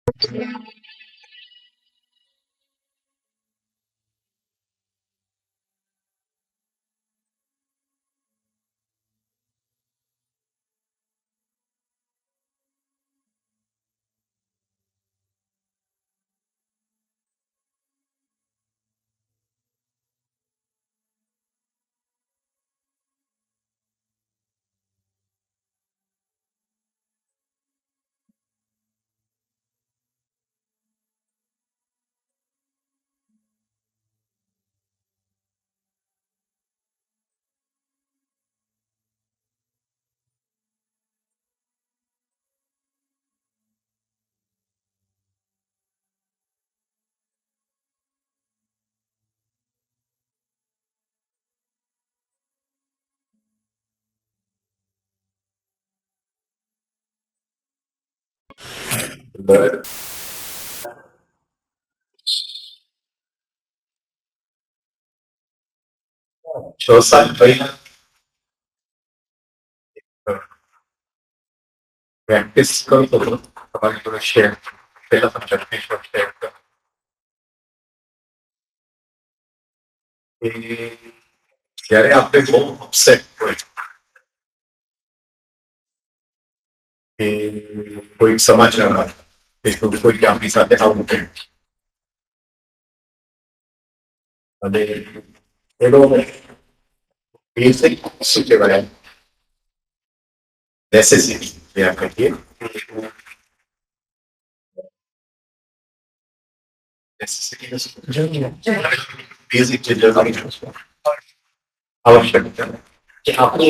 But 6-7 મહિના practice કરતો હતો તમારી જોડે શેર પહેલા તમે પ્રેક્ટિસ શેર કરો એ જ્યારે આપણે બહુ અપસેટ હોય કે કોઈ સમાચાર કે કોઈ આપણી સાથે આવું થયું અને એનો બેઝિક શું કહેવાય નેસેસિટી જે આપણે કહીએ નેસેસિટી બેઝિક જે જરૂરી છે આવશ્યકતા કે આપણે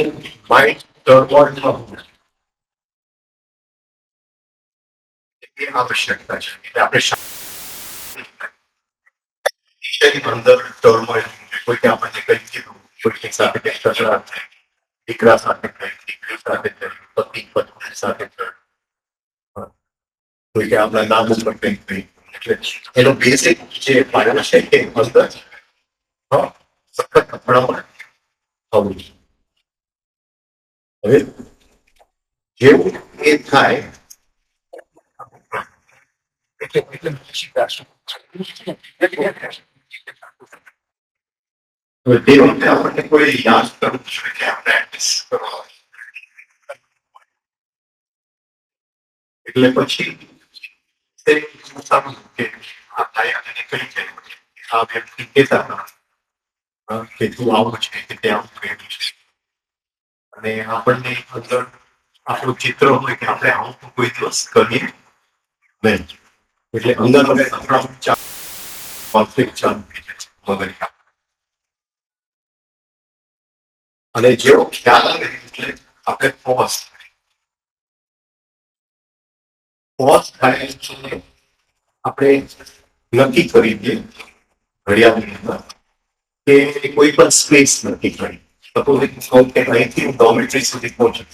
માઇન્ડ ટર્મોલ થવું એ આવશ્યકતા છે એટલે આપણે શરીર અંદર ટર્મોલ કોઈ આપણને કંઈ કીધું કોઈ સાથે કંઈ તકરાર થઈ દીકરા સાથે થઈ દીકરી સાથે થઈ પતિ પત્ની સાથે થઈ કોઈ કે આપણા નામ ઉપર કંઈક થઈ એટલે એનો બેઝિક જે પાયો છે એ અંદર સખત અથડામણ થવું હવે જેવું એ થાય એટલે એટલે હવે તે વખતે આપણને કોઈ યાદ કરવું જોઈએ કે આ પ્રેક્ટિસ કરવા એટલે પછી તે સારું કે આ ભાઈ અને કઈ જાય આ વ્યક્તિ કહેતા હતા કે તું આવું છે કે તે આવું કર્યું છે અને આપણને અંદર આપણું ચિત્ર હોય કે આપણે આવું તો કોઈ દિવસ કરીએ નહીં એટલે અંદર હવે કોન્ફ્લિક્ટ ચાલુ થઈ જાય છે મગજમાં અને જેવો ખ્યાલ આવે એટલે આપણે પોઝ થાય એટલે આપણે નક્કી કરી દઈએ ઘડિયાળની અંદર કે કોઈ પણ સ્પેસ નક્કી કરી સપોઝ કહું કે અહીંથી હું ડોમેટ્રી સુધી પહોંચું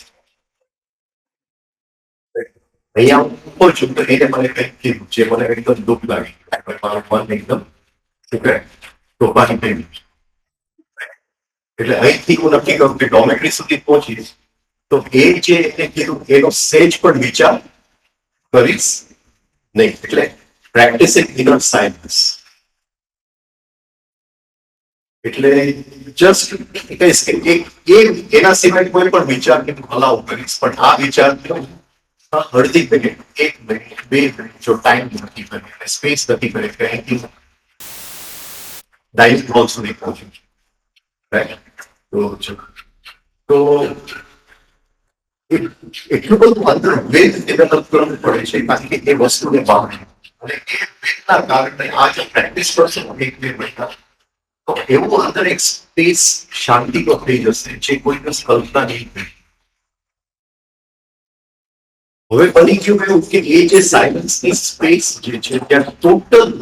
અહીંયા હું પહોંચું તો એને મને કંઈક કીધું જે મને એકદમ દુઃખ લાગી મારું મન એકદમ તોફાની થઈ ગયું એટલે અહીંથી હું નક્કી કરું કે ડોમેટ્રી સુધી પહોંચીશ તો એ જે એને કીધું એનો સેજ પણ વિચાર કરીશ નહીં એટલે પ્રેક્ટિસિંગ ઇનર સાયન્સ એટલે જસ્ટ કહીશ કે એના સિવાય કોઈ પણ વિચાર કે અલાઉ કરીશ પણ આ વિચાર અડધી મિનિટ 1 મિનિટ 2 મિનિટ જો ટાઈમ નક્કી કરે અને સ્પેસ નક્કી કરે કે અહીંથી ડાઇનિંગ હોલ સુધી પહોંચું રાઈટ તો એટલું બધું અંદર વેદ ડેવલપ કરવું પડે છે કારણ કે એ વસ્તુને ભાવે અને એ વેદના કારણે આ જે પ્રેક્ટિસ કરશે 1-2 મહિના તો એવું અંદર એક સ્પેસ શાંતિનો થઈ જશે જે કોઈ દિવસ કલ્પના નહીં કરી હવે બની ગયું એવું કે એ જે સાયલન્સની સ્પેસ જે છે ત્યાં ટોટલ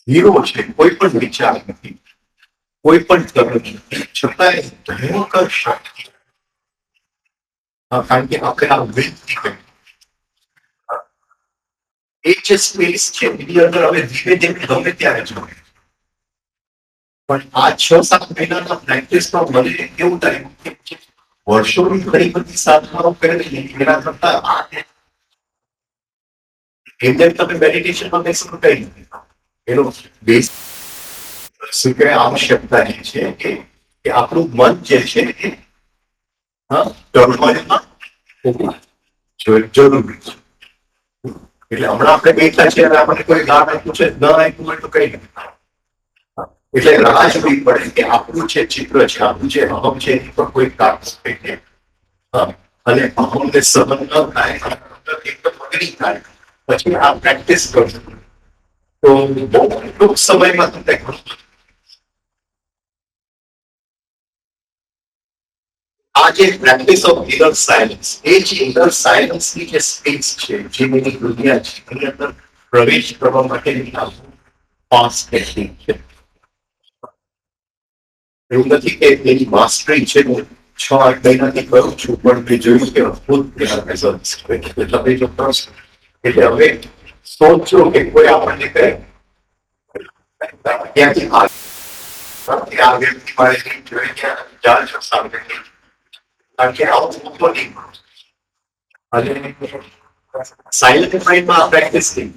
ઝીરો છે કોઈ પણ વિચાર નથી કોઈ પણ તરફ નથી છતાંય ભયંકર શાંતિ કારણ કે આપણે આ વૃત્તિ કરી એ જે સ્પેસ છે એની અંદર હવે ધીમે ધીમે ગમે ત્યારે જોઈએ પણ આ 6-7 મહિનાના પ્રેક્ટિસમાં મને એવું થયું કે વર્ષોની ઘણી બધી સાધનાઓ કરેલી એના કરતા આ એમને તમે મેડિટેશનમાં બેસો તો કઈ નથી. એનો બેઝ શું કે આવશ્યકતા એ છે કે આપણું મન જે છે એ ટર્મોઇલમાં જરૂરી છે. એટલે હમણાં આપણે બેઠા છીએ અને આપણને કોઈ ગામ આપ્યું છે, ન આપ્યું હોય તો કઈ નથી. એટલે રાહ જોવી પડે કે આપણું જે ચિત્ર છે, આપણું જે અહમ છે એની પર કોઈ કામ થાય. અને અહમને સહન ન થાય એકદમ અગ્નિ થાય પછી આ પ્રેક્ટિસ કરશું તો બહુ ટૂંક સમયમાં તમને આ જે પ્રેક્ટિસ ઓફ ઇનર સાયલન્સ, એ જે ઇનર સાયલન્સની જે સ્પેસ છે, જે એની દુનિયા છે, એની અંદર પ્રવેશ કરવા માટેની પાસ ટેકનિક છે. એવું નથી કે એની માસ્ટરી છે હું 6-8 મહિનાથી કરું છું, પણ મેં જોયું કે અદભુત રિઝલ્ટ એટલે તમે જો કરશો એટલે હવે સોચો કે કોઈ આપણને કહે ત્યાંથી આ વ્યક્તિ મારે જોઈ ત્યાં જાય છો સામે કારણ કે આવું મૂકતો નહીં. અને સાયલન્ટ માઇન્ડમાં પ્રેક્ટિસ થઈ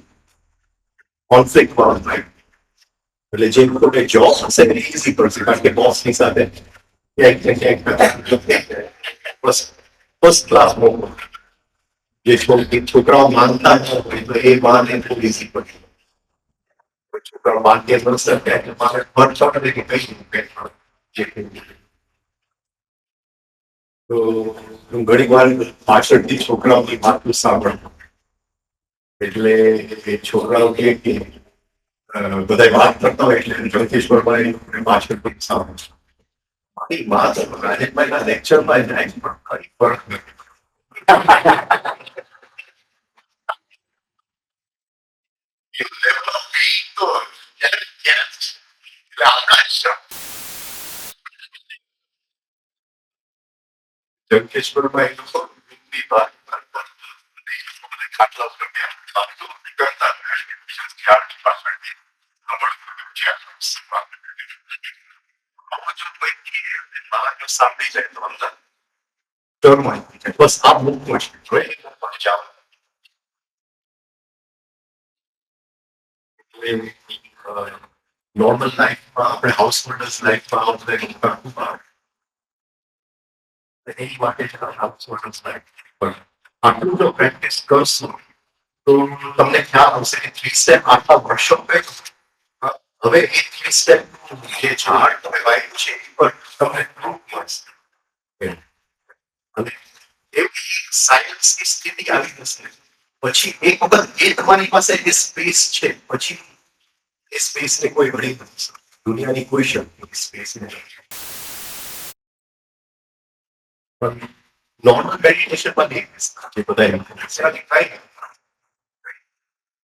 કોન્ફ્લિક્ટમાં થાય. એટલે જે લોકોને જોબ હશે ને ઇઝી પડશે કારણ કે બોસની સાથે ફર્સ્ટ ક્લાસ મોકો જે છોકરાઓ માનતા ન હોય તો એ માને તો ઇઝી પડશે. છોકરાઓ માનતી નસર કે મારે ફરછોડ કે કઈ જે તો હું ઘણી વાર પાછળથી છોકરાઓની વાતો સાંભળતો એટલે એ છોકરાઓ કે બધા વાત કરતા હોય એટલે જગદીશ્વર પાછળથી સાંભળો મારી વાત રાજેશભાઈના લેક્ચરમાં જાય પણ કઈ ફરક નથી. જગદીશ્વરમાં સાંભળી જાય તો અંદર બસ આ મૂકવું છે નોર્મલ લાઈફમાં આપણે હાઉસ હોલ્ડર્સ લાઈફમાં એની માટે હાઉસ હોલ્ડર્સ લાઈફ પણ આટલું જો પ્રેક્ટિસ કરશો તો તમને ખ્યાલ આવશે કે 3 સ્ટેપ આટલા વર્ષો હવે એ 3 સ્ટેપ જે ઝાડ તમે વાવ્યું છે એ પર તમને ફ્રૂટ મળશે. અને એવી સાયન્સની સ્થિતિ આવી જશે પછી એક વખત એ તમારી પાસે એ સ્પેસ છે પછી એ સ્પેસને કોઈ વળી નથી શકતું. દુનિયાની કોઈ શક્તિ સ્પેસને પણ નોર્મલ મેડિટેશનમાં નહીં જે બધા એમ થાય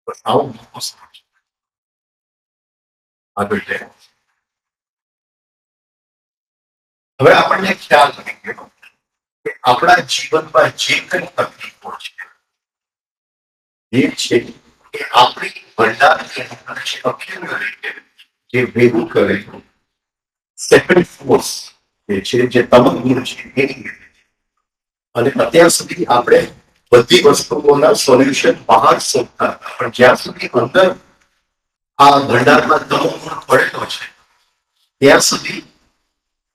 બસ આવું આગળ જાય. હવે આપણને ખ્યાલ આવી ગયો કે આપણા જીવનમાં જે કઈ તકલીફો છે એ છે કે આપણી ભંડાર જે ભેગું કરેલું સેકન્ડ ફોર્સ જે છે જે તમામ ગુણ છે એની અને અત્યાર સુધી આપણે બધી વસ્તુઓના સોલ્યુશન બહાર શોધતા પણ જ્યાં સુધી અંદર આ ભંડારમાં તમામ ગુણ પડેલો છે ત્યાં સુધી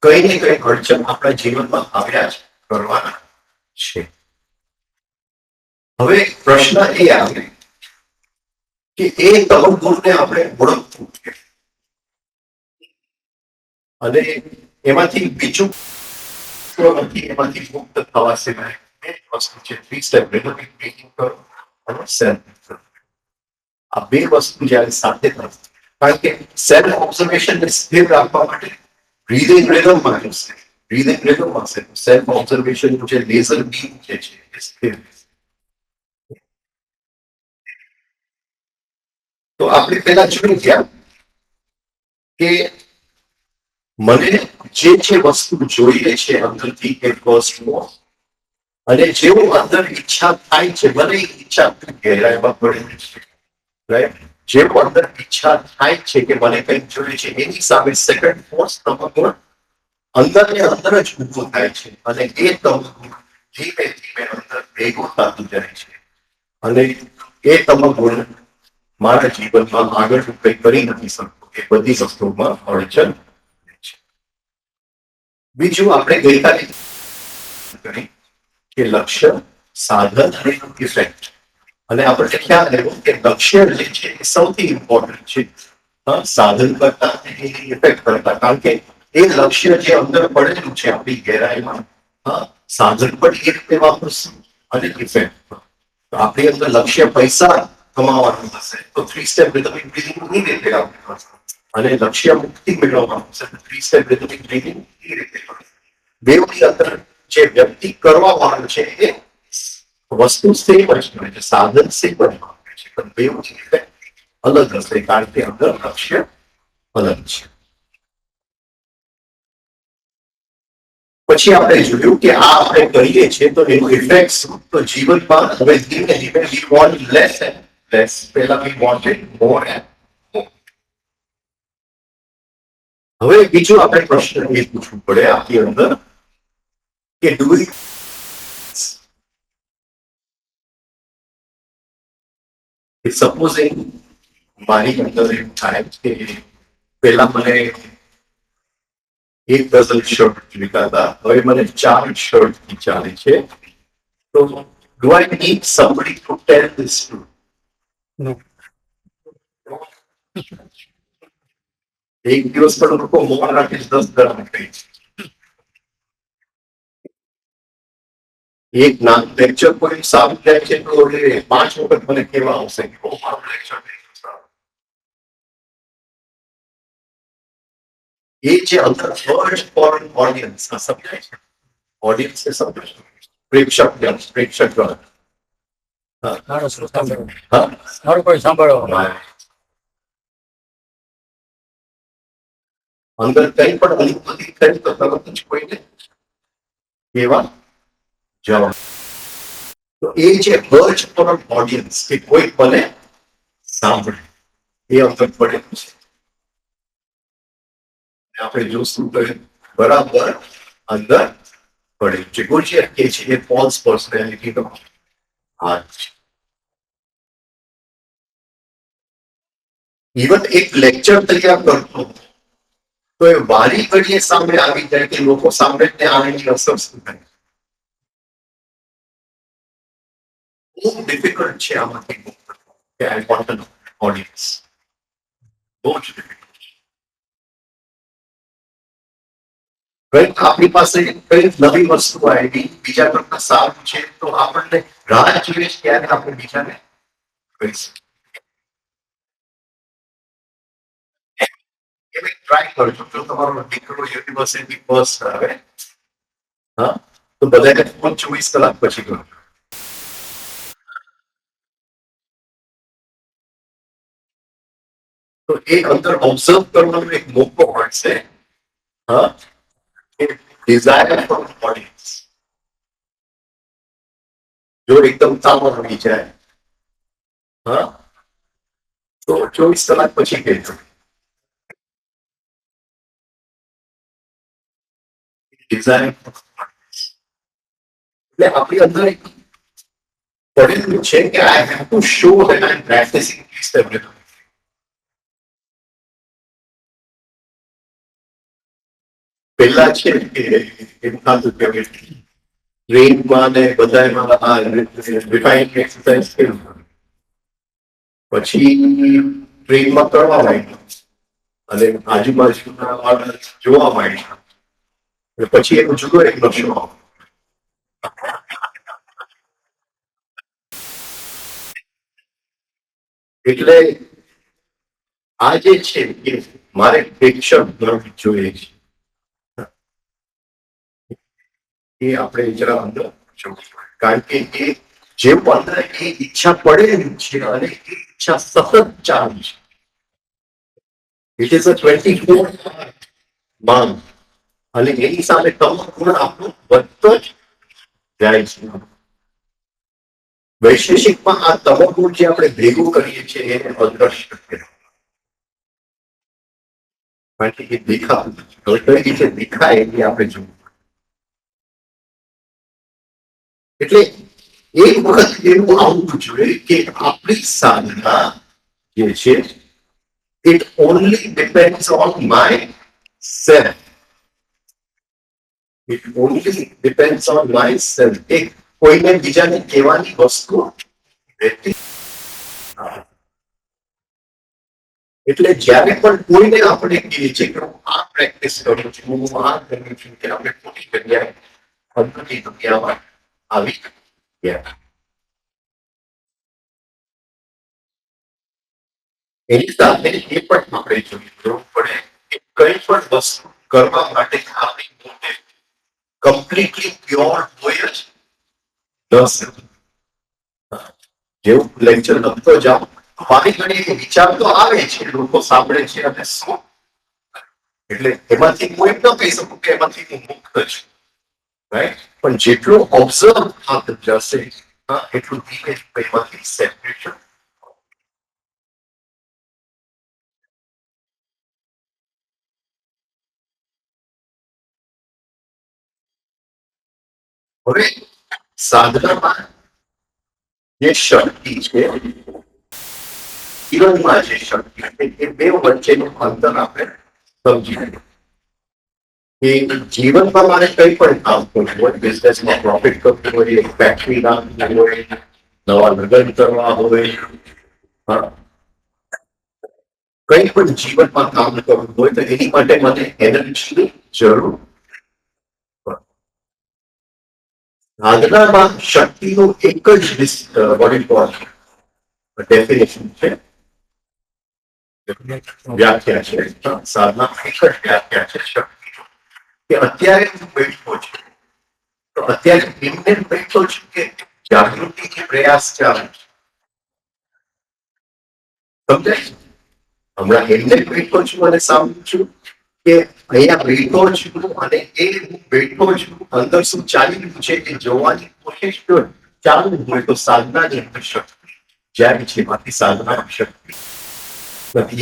કઈ ને કઈ અડચણ આપણા જીવનમાં આવ્યા જ કરવાના છે. હવે પ્રશ્ન એ આવે કે એ તમામ ગુણને આપણે ઓળખવું છે અને એમાંથી બીજું એમાંથી મુક્ત થવા સિવાય બે વસ્તુ છે 3 સ્ટેપ કરો અને સેલ્ફ. આ બે વસ્તુ જ્યારે સાથે થશે કારણ કે સેલ્ફ ઓબ્ઝર્વેશનને સ્થિર રાખવા માટે બ્રીધિંગ રિધમમાં જશે. બ્રીધિંગ રિધમમાં છે સેલ્ફ ઓબ્ઝર્વેશનનું જે લેઝર બીમ જે છે એ સ્થિર. તો આપણે પેલા જોઈ ગયા કે મને જે જે વસ્તુ જોઈએ છે અંદરથી એ ફર્સ્ટમાં અને જેવું અંદર ઈચ્છા થાય છે મને ઈચ્છા ગહેરાઈમાં પડે છે રાઈટ. જેવું અંદર ઈચ્છા થાય છે કે મને કંઈક જોઈએ છે એની સામે સેકન્ડ ફોર્સ તબક્કો અંદર ને અંદર જ ઊભો થાય છે અને એ તબક્કો ધીમે ધીમે અંદર ભેગો થતું જાય છે અને એ તમગુણ મારા જીવનમાં આગળ હું કંઈ કરી નથી શકતો. એ બધી વસ્તુમાં અડચણ છે. બીજું આપણે ગઈકાલે કરી કે લક્ષ્ય, સાધન અને ઇફેક્ટ. અને આપણે ખ્યાલ આવ્યો કે લક્ષ્ય જે છે એ સૌથી ઇમ્પોર્ટન્ટ છે સાધન કરતા ઇફેક્ટ કરતા. કારણ કે એ લક્ષ્ય જે અંદર પડેલું છે આપણી ગહેરાઈમાં, સાધન પણ એ રીતે વાપરશું અને ઇફેક્ટ પણ. તો આપણી અંદર લક્ષ્ય પૈસા કમાવાનું હશે તો 3 સ્ટેપ રિધમિક બ્રીથિંગ એ રીતે આપણે કરશું. અને લક્ષ્ય મુક્તિ મેળવવાનું હશે તો 3 સ્ટેપ રિધમિક બ્રીથિંગ એ રીતે કરશું. બેવની અંદર જે વ્યક્તિ કરવા વાળો છે એ વસ્તુ સેમ જ હોય છે, સાધન સેમ જ હોય છે, પણ બેવની ઇફેક્ટ અલગ હશે કારણ કે અંદર લક્ષ્ય અલગ છે. પછી આપણે જોયું કે આ આપણે કરીએ છીએ તો એનું ઇફેક્ટ તો જીવનમાં હવે ધીમે ધીમે we want less and less. પહેલા વી વોન્ટેડ મોર એન્ડ મોર. હવે બીજો આપણે પ્રશ્ન એ પૂછવું પડે આપની અંદર કે ડુ સપોઝિંગ મારી અંદર એવું થાય કે પહેલા મને 1 ડઝન શર્ટ જોઈતા, હવે મને 4 શર્ટ ચાલે છે. તો do I need somebody to tell this to? No. એક દિવસ પણ લોકો મોબાઈલ રાખીને 10 ગ્રામ ખાય છે. એક નાનું લેક્ચર કોઈ સારું જાય છે તો એ 5 વખત મને કહેવા આવશે કે બહુ સારું લેક્ચર એ જે અંદર ફર્સ્ટ ફોર ઓડિયન્સ સમજાય છે, ઓડિયન્સ એ સમજાય પ્રેક્ષક અંદર કઈ પણ અનુભૂતિ થઈ તો તરત જ કોઈને કહેવા જવા. તો એ જે ફર્સ્ટ ફોર ઓડિયન્સ કે કોઈ મને સાંભળે એ અંદર પડેલું છે. આપણે જોશું તો બરાબર અંદર પડેલું છે. ગોચિયર કે છે એ ફોલ્સ પર્સનાલિટીનો હાથ છે. ઇવન એક લેક્ચર તૈયાર કરતો તો એ વારી ઘડીએ સામે આવી જાય કે લોકો સામે આની અસર શું થાય. બહુ ડિફિકલ્ટ છે આમાંથી કે આઈ વોન્ટ એન ઓડિયન્સ. બહુ જ ડિફિકલ્ટ છે. કંઈક આપણી પાસે કંઈક નવી વસ્તુ આવી બીજા કરતા સારું છે તો આપણને રાહ જોઈએ ત્યારે આપણે બીજાને કહી શકીએ. ટ્રાય કરજો. જો તમારો દીકરો યુનિવર્સિટી ફર્સ્ટ આવે તો બધાને ફોન 24 કલાક પછી કરો. તો એ અંદર ઓબ્ઝર્વ કરવાનો એક મોકો મળશે. ડિઝાયર ફોર ઓડિયન્સ જો એકદમ તાવ આવી જાય તો 24 કલાક પછી કહેજો. ડિઝાયર એટલે આપણી અંદર એક પડેલું છે કે I have to show that I am practising this everything. પહેલા છે કે એમ થતું કે ટ્રેનમાં ને બધામાં રિફાઇન એક્સરસાઇઝ કેવું પછી ટ્રેનમાં કરવા માંડ્યું અને આજુબાજુના માણસ જોવા માંડ્યા પછી એક જુદો એક નશો. એટલે આ જે છે એ મારે પ્રેક્ષક જોઈએ છે એ આપણે જરા અંદર જોવું પડે. કારણ કે એ જેવું અંદર એ ઈચ્છા પડેલી છે અને એ ઈચ્છા સતત ચાલુ છે. ઇટ ઇઝ અ 24 માંગ અને એની સામે તમગુણ આપણું વધતો જ જાય છે. વૈશેષિકમાં આ તમગુણ જે આપણે ભેગું કરીએ છીએ એને અદ્રશ્ય કહેવાય. કારણ કે એ દેખાતું હવે કઈ રીતે દેખાય એ આપણે જોવું. એટલે એક વખત એવું આવવું જોઈએ કે આપણી સાધના જે છે it only depends on myself. It only depends on myself. એક કોઈને બીજાને કહેવાની વસ્તુ રહેતી. એટલે જ્યારે પણ કોઈને આપણે કહીએ છીએ કે હું આ પ્રેક્ટિસ કરું છું, હું આ કરું છું, કે આપણે ખોટી જગ્યાએ અંદરની દુનિયામાં આવી ગયા. એની સાથે એ પણ આપણે જોવું પડે કે કઈ પણ વસ્તુ કરવા માટે આપણી પોતે કમ્પ્લીટલી પ્યોર હોય જ ન. જેવું લેક્ચર લખતો જાઉં મારી ઘણી વિચાર તો આવે છે, લોકો સાંભળે છે અને શું એટલે એમાંથી હું એમ ન કહી શકું કે એમાંથી હું મુક્ત છું, રાઈટ? પણ જેટલું ઓબ્ઝર્વ થતું જશે એટલું ધીમે ધીમે એમાંથી સેપરેશન. હવે સાધનામાં જે શક્તિ છે, જીવનમાં જે શક્તિ છે, એ બે વચ્ચેનું અંતર આપણે સમજી લઈએ. કે જીવનમાં મારે કઈ પણ કામ કરવું હોય, બિઝનેસમાં પ્રોફિટ કરવું હોય, એક ફેક્ટરી નાખવી હોય, નવા લગ્ન કરવા હોય, કઈ પણ જીવનમાં કામ કરવું હોય તો એની માટે મને એનર્જીની જરૂર. સાધનામાં શક્તિનું એક જ ડેફિનેશન છે, વ્યાખ્યા છે. સાધના એક જ વ્યાખ્યા છે શક્તિનું, કે અત્યારે હું બેઠો છું તો અત્યારે એમને બેઠો છું કે જાગૃતિથી પ્રયાસ ચાલુ છે. સમજાય? હમણાં એમને બેઠો છું અને સાંભળું છું કે અહીંયા બેઠો છું અને એ હું બેઠો છું અંદર શું ચાલી રહ્યું છે એ જોવાની કોશિશ કર ચાલુ હોય તો સાધના જ શક્તિ જ્યારે છે બાકી સાધના શક્તિ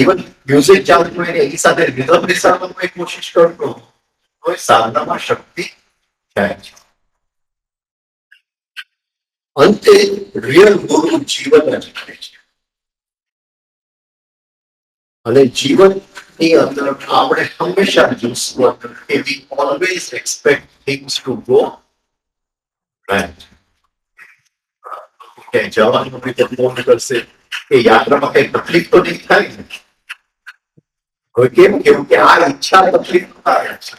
ઇવન મ્યુઝિક ચાલતું હોય એની સાથે રિધમ બેસાડવાની કોશિશ કરતો તો સાધનામાં શક્તિ જાય છે. અંતે રિયલ ગુરુ જીવન જ કરે છે. અને જીવનની અંદર આપણે હંમેશા જોશું કે વી always expect things to go right. કે જવાનું રીતે ફોન કરશે કે યાત્રામાં કઈ તકલીફ તો નહીં થાય ને. હવે કેમ કેવું કે આ ઈચ્છા તકલીફ થાય છે,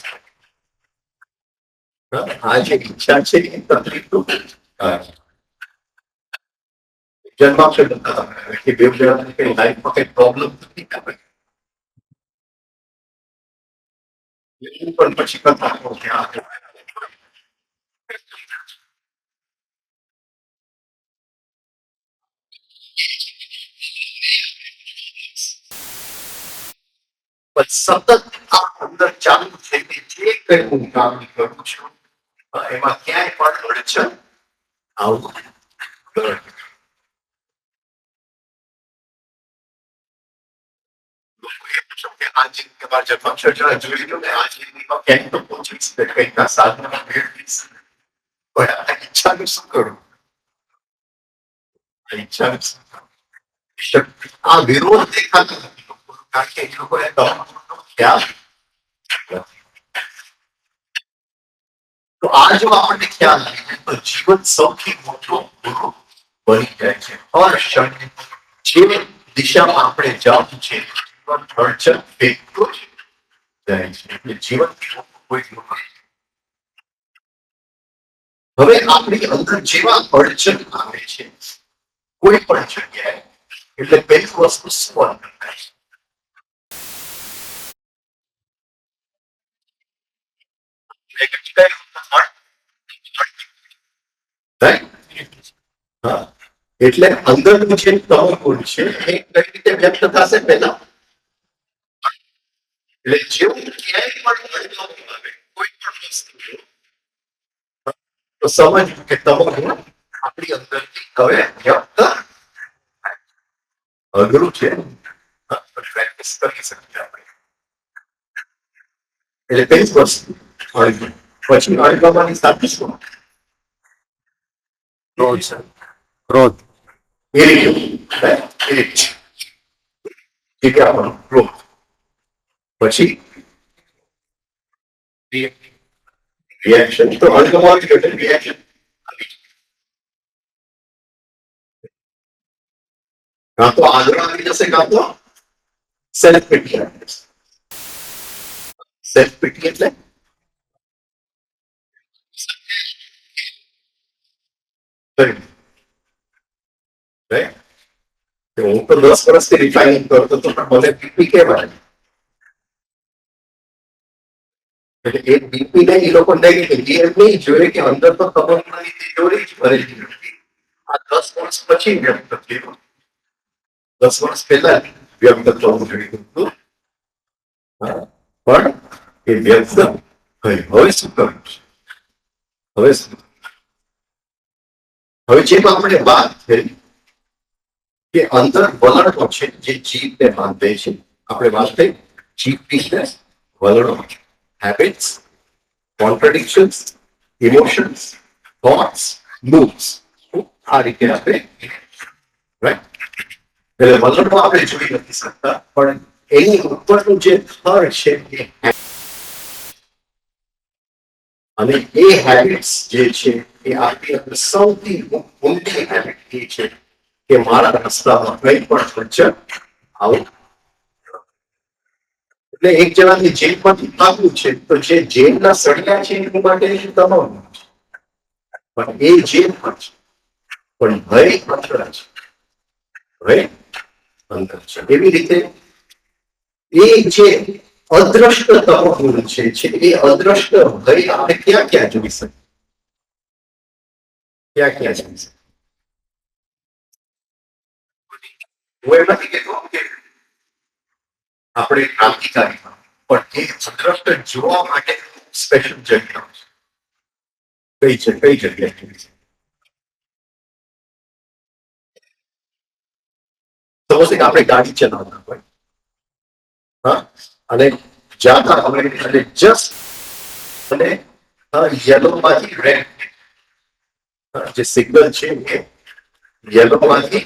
આ જે ઈચ્છા છે એ તકલીફ તો જન્માક્ષર કે બે જણાની કઈ લાઈફમાં કઈ પ્રોબ્લેમ નથી આવે પણ પછી કથા સતત આ અંદર ચાલુ છે કે જે કઈ હું કામ કરું છું એમાં ક્યાંય પણ અડચણ આવું આજે તમારા જન્માક્ષર જરા જોઈ લો ને આજે ક્યાંય તો પહોંચીશ કંઈક ના સાધનમાં મેળવીશ પણ આ ઈચ્છાનું શું કરું? આ ઈચ્છાનું શું કરું? શક્તિ આ વિરોધ દેખાતો નથી લોકો કારણ કે એ લોકોને ખ્યાલ તો આ જો આપણને ખ્યાલ આવે તો જીવન સૌથી મોટો ગુરુ બની જાય છે. હર ક્ષણ જે દિશામાં આપણે જવું છે જીવન અડચણ ફેંકતું જ જાય છે. એટલે જીવન કોઈ હવે આપણી અંદર જેવા અડચણ આવે છે કોઈ પણ જગ્યાએ એટલે પહેલી વસ્તુ શું અંદર થાય એટલે અંદરનું જે તમગુણ છે એ કઈ રીતે વ્યક્ત થશે પહેલા એટલે જેવું ક્યાંય પણ આવે કોઈ પણ વસ્તુ તો સમજવું કે તમગુણ આપણી અંદરથી હવે વ્યક્ત અઘરું છે પ્રેક્ટિસ કરી શકીએ આપણે. એટલે કઈ વસ્તુ અળગી પછી અળગાવવાની સાથે શું ક્રોધ છે. ક્રોધ. ક્રોધ. પછી રિએક્શન તો રિએક્શન કાં તો આગ્રહ આવી જશે, કાં તો સેલ્ફ પિટી આવી જશે. સેલ્ફ પિટી એટલે હું તો 10 વર્ષથી રિફાઇનિંગ કરતો હતો, પણ મને પીપી કહેવાય. એટલે એ બીપી ને એ લોકો નેગેટિવ એમ નહીં જોઈએ કે અંદર તો તબક્કાની તિજોરી જ ભરેલી નથી. આ 10 વર્ષ પછી વ્યક્ત થયું. 10 વર્ષ પહેલા વ્યક્ત થવું જોઈએ હતું. પણ એ વ્યક્ત હવે શું કરવું છે? હવે શું? હવે જેમ આપણે વાત થઈ કે અંદર વલણો છે જે જીભને બાંધે છે. આપણે વાત થઈ જીભ બિઝનેસ, વલણો, habits, contradictions, emotions, thoughts, moods. આ રીતે આપણે રાઈટ. એટલે વલણો આપણે જોઈ નથી શકતા, પણ એની ઉપરનું જે થર છે અને એ હેબિટ્સ જે છે એ આપણી અંદર સૌથી ઊંડી હેબિટ એ છે કે મારા રસ્તામાં કંઈ પણ વચન આવું. એટલે એક જણાની જેલમાંથી ભાગવું છે તો જે જેલના સળિયા છે એની માટે તમામ પણ એ જેલ પણ છે, પણ ભય અંદર છે. ભય અંદર છે. એવી રીતે એ જે અદ્રષ્ટ તમોગુણ છે એ અદ્રષ્ટ ભય આપણે ક્યાં ક્યાં જોઈ શકીએ? ક્યાં ક્યાં જોઈ શકીએ? હું એમ નથી કહેતો કે આપણે ક્રાંતિકારીમાં, પણ એ અદ્રષ્ટ જોવા માટે સ્પેશિયલ જગ્યા છે. કઈ જગ્યા છે? સમજો કે આપણે ગાડી ચલાવતા હોય, હા, અને જાતા હોય અને જસ્ટ અને યલો માંથી રેડ, જે સિગ્નલ છે એ યલો માંથી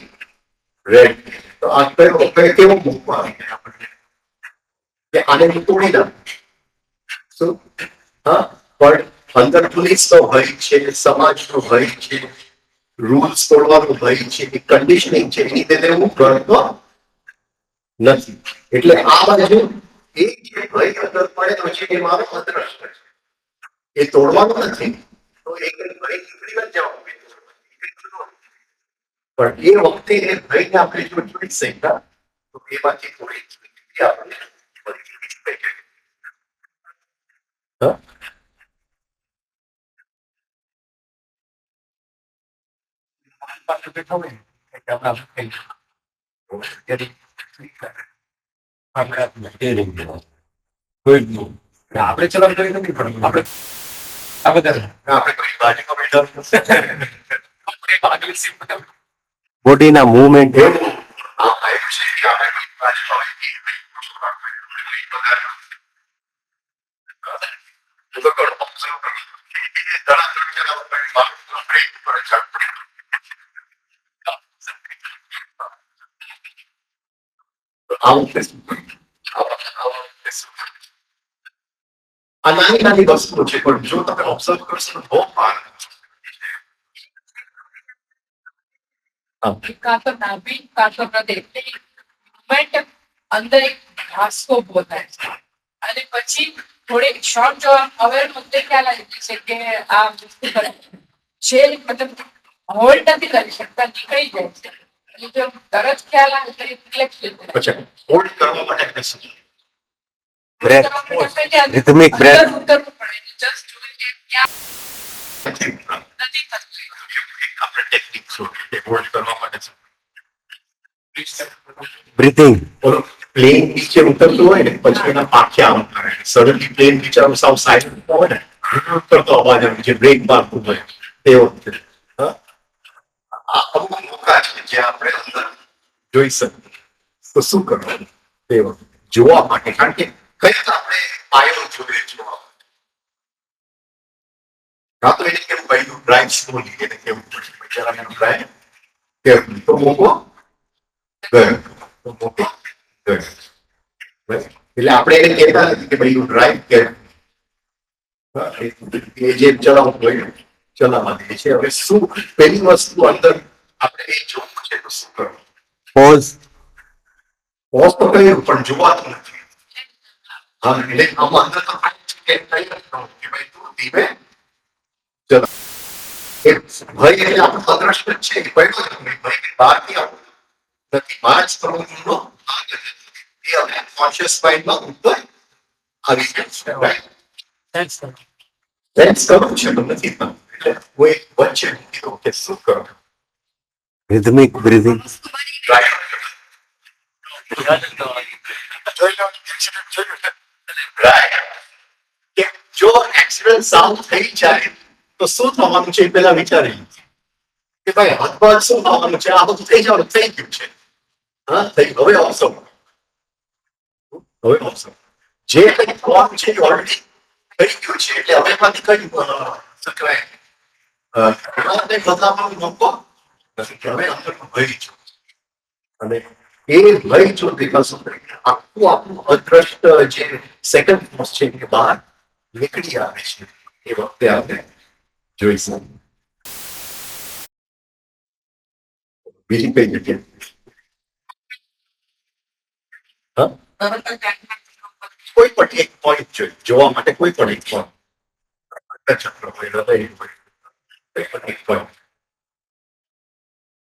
રેડ, તો આ કેવો મૂકવા આવી ગયા આપણને કે આને તોડી નાખું. હા, પણ અંદર પોલીસનો ભય છે, સમાજનો ભય છે, રૂલ્સ તોડવાનો ભય છે, એ કન્ડિશનિંગ છે, એની રીતે હું કરતો નથી. એટલે આ બાજુ એ જે ભય અંદર પડેલો છે એ મારો અદ્રષ્ટ છે, એ તોડવાનો નથી. તો એક ભય નીકળી જ જવાનું, પણ એ વખતે એ ભયને આપણે જો જોઈ શકતા તો એમાંથી થોડી આપણને આપણે ચલાવ કરી નથી, પણ આપણે આ બધા આપણે બોડીના મૂવમેન્ટ આ નાની નાની વસ્તુઓ છે, પણ જો તમે ઓબ્ઝર્વ કરશો તો બહુ કાં તો નાભી કાં તો હૃદય મુવમેન્ટ અંદર એક ધાસકો ઉભો થાય છે અને પછી થોડી શોર્ટ જો અવેર મુદ્દે ખ્યાલ આવી છે કે આ વસ્તુ કરે છે, મતલબ હોલ્ડ નથી કરી શકતા, નીકળી જાય છે. અને જો તરત ખ્યાલ આવે તો રિફ્લેક્સ પછી હોલ્ડ કરવા માટે બ્રેથ, રિધમિક બ્રેથ. ઉતરવું પડે જસ્ટ નથી થતું. આપણે ટેકનિક હોલ્ડ કરવા માટે બ્રીથિંગ. બોલો, પ્લેન નીચે ઉતરતું હોય ને પછી એના પાખ્યા આમ કરે, સડનલી પ્લેન નીચે સાવ સાઇલેન્ટ હોય ને ઉતરતો અવાજ આવે જે બ્રેક મારતું હોય તે વખતે આ અમુક મોકા છે જે આપણે અંદર જોઈ શકીએ. તો શું કરવાનું તે વખતે જોવા માટે? કારણ કે કઈ આપણે પાયો જોઈએ જોવા કાં તો એને કેવું ભાઈ ડ્રાઈવ સ્લોલી એને કેવું પડશે જરા એનું ડ્રાઈવ કેવું તો મૂકો ગયો તો મૂકો ગયો એટલે આપણે એને કહેતા નથી કે ભાઈ યુ ડ્રાઈવ કે એ જે ચલાવવું હોય ચલાવવા દે છે. હવે શું પેલી વસ્તુ અંદર આપણે એ જોવું છે તો શું કરવું? પોઝ. પોઝ તો કહ્યું પણ જોવાતું નથી. હા એટલે આમાં અંદર તો કે ભાઈ તું ધીમે ચલો એ ભય એટલે આપણો અદ્રષ્ટ જ છે એ પડ્યો જ નહીં ભય કે બહારથી આપણું નથી પાંચ પ્રવૃત્તિનો ભાગ જ નથી. એ હવે કોન્શિયસ માઇન્ડમાં ઉપર આવી જાય છે. રાઈટ સેન્સ કરવું છે તો નથી થતું. એટલે કોઈ વચ્ચે મૂકી દો કે શું કરો Rhythmic breathing. કે જો એક્સિડન્ટ સાઉન્ડ થઈ જાય તો શું થવાનું છે એ પેલા વિચારી કે ભાઈ હાથમાં શું થવાનું છે આ બધું થઈ જવાનું થઈ ગયું છે હા થઈ હવે ઓસમ હવે ઓસમ જે કંઈ થવાનું છે એ ઓલરેડી થઈ ગયું છે એટલે હવે એમાંથી કઈ શું કહેવાય બદલાવાનો મોકો નથી કે હવે અંદર ભય છે અને એ ભય જો વિકાસ આખું આપણું અદ્રષ્ટ જે સેકન્ડ ફોર્સ છે એ બહાર નીકળી આવે છે એ વખતે આપણે જોઈશું. બીજી કઈ જગ્યા કોઈ પણ એક પોઈન્ટ જોવા માટે કોઈ પણ એક પોઈન્ટ ચક્ર હોય હૃદય હોય કોઈ પણ એક પોઈન્ટ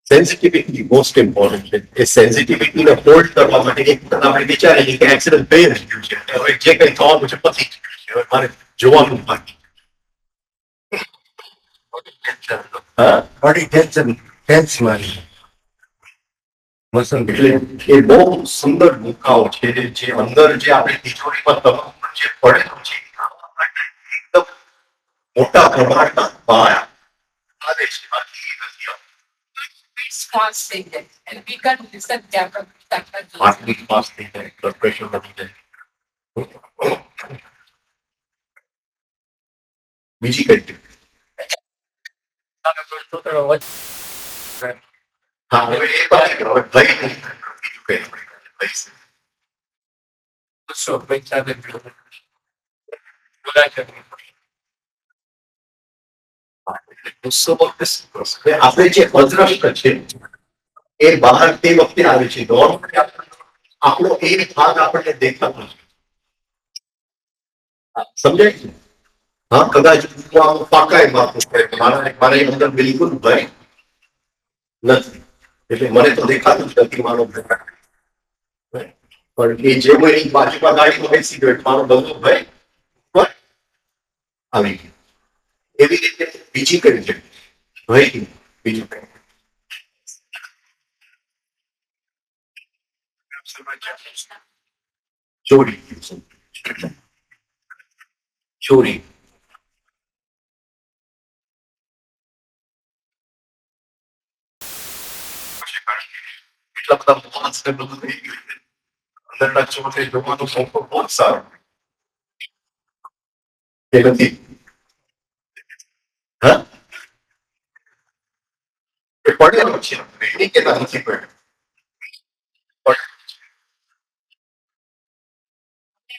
સેન્સિટિવિટી મોસ્ટ ઇમ્પોર્ટન્ટ છે. એ સેન્સિટિવિટીને હોલ્ડ કરવા માટે એક આપણે વિચારીએ કે એક્સિડન્ટ થઈ રહ્યું છે હવે જે કંઈ થવાનું છે પતી ગયું છે હવે મારે જોવાનું બાકી Body tension. Tense મારી. મસલ. એટલે એ બહુ સુંદર મુકાઓ છે જે અંદર જે આપણી તિજોરીમાં તમામ જે પડેલું છે એકદમ મોટા પ્રમાણમાં બહાર આવે છે બાકી નથી આવતું. response થઈ જાય and we can listen carefully. Heartbeat fast થઈ જાય બ્લડ પ્રેશર વધી જાય. બીજી કઈ tip? હા હવે એ બાજુ હવે ભય નહીં બીજું કઈ ભય છે. ગુસ્સો વખતે શું કરશો? હવે આપણે જે અદ્રષ્ટ છે એ બહાર તે વખતે આવે છે આપણો એ ભાગ આપણને દેખાતો નથી. સમજાય છે? હા કદાચ હું આમ પાકાએ માપું મારા અંદર બિલકુલ ભય નથી એટલે મને તો દેખાતું જ નથી મારો ભય પણ એ જેવો એની બાજુમાં ગાડીમાં બેસી ગયો એટલે મારો બધો ભય ઉપર આવી ગયો. એવી રીતે બીજી કઈ છે ભય બીજું કઈ ચોરી ચોરી એટલા બધા માણસ ને બધું થઈ ગયું અંદરના ચોરે જોવાનો મોકો બહુ સારો એ નથી હા એ પડેલો છે એ કેતા નથી પડ્યો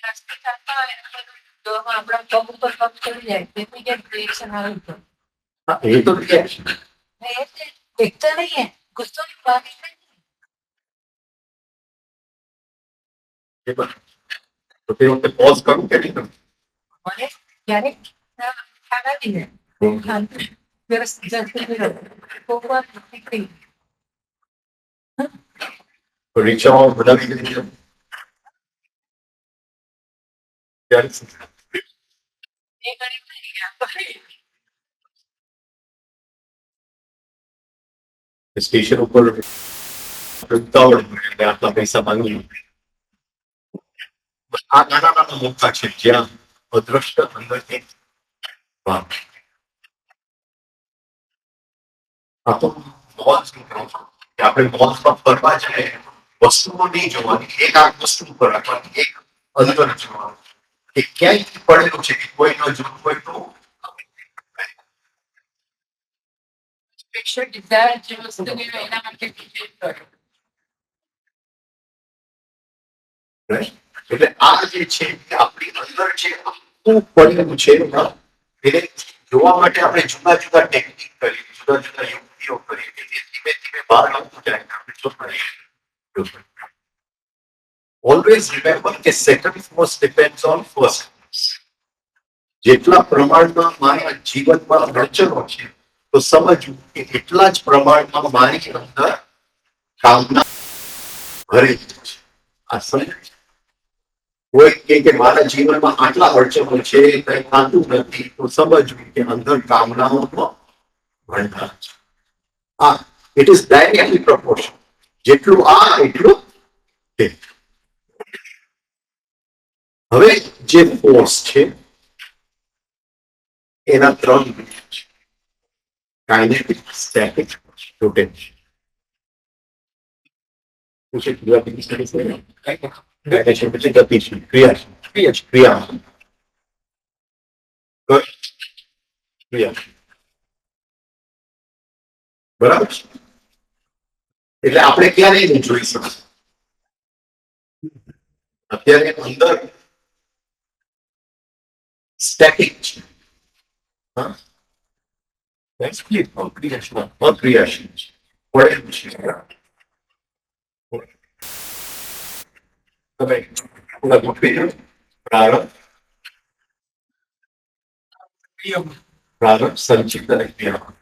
રસ્તે ચાલતા હોય ને બધું જો આપણા પગ ઉપર પગ ચડી જાય તેથી જે રિએક્શન આવે છે હા એ તો reaction. देखता नहीं है गुस्सा नहीं बात नहीं એ બરાબર. તો તે વખતે પોઝ કરું કે નહીં કરું मैंने यानी खाना भी है खाना मेरा जैसे मेरा वो बात ठीक नहीं તો રિક્ષામાં બનાવી દીધી છે ત્યારે શું થાય? ये गरीब नहीं है સ્ટેશન ઉપર ઉતાવળ હોય એટલે આટલા પૈસા માંગી આ નાના નાના મોકા છે જ્યાં અદ્રષ્ટ અંદરથી ભાગ આ તો મોજ નું કામ છે કે આપણે મોજમાં ફરવા જાય વસ્તુઓ નહીં જોવાની એક આ વસ્તુ ઉપર રાખવાની એક અંદર જોવાનું કે ક્યાંય પડેલું છે કે કોઈ ન જોવું હોય તો પેશન્ટ ડિઝાયર જે વસ્તુ લેવી એના માટે વિજય કર્યો. Right? એટલે આ જે છે એ આપણી અંદર જે આખું પડેલું છે એને જોવા માટે આપણે જુદા જુદા ટેકનિક કરી, જુદા જુદા યુક્તિઓ કરી, કે જે ધીમે ધીમે બહાર આવતું જાય આપણે જોતા. ઓલવેઝ રિમેમ્બર કે second force depends on first. જેટલા પ્રમાણમાં મારા જીવનમાં અડચણો છે તો સમજવું કે એટલા જ પ્રમાણમાં મારી અંદર કામના ભરેલી છે. આ સમજ. કોઈ કે મારા જીવનમાં આટલા અડચણો છે, કંઈ થતું નથી, તો સમજવું કે અંદર કામનાઓનો ભંડાર છે. આ ઇટ ઇઝ ડાયરેક્ટલી પ્રપોર્શન. જેટલું આ એટલું તે. હવે જે ફોર્સ છે એના 3 વિધ છે: કાઇનેટિક, સ્ટેટિક, પોટેન્શિયલ. ગતિશીલ, ક્રિયાશીલ. બરાબર છે? એટલે આપણે ક્યારેય નહીં જોઈ શકીએ. અત્યારે અંદર સ્ટેટિક છે. અક્રિયાશીલ છે. પડેલું છે. તમે પ્રારંભ, સંચિત અને ક્રિયા.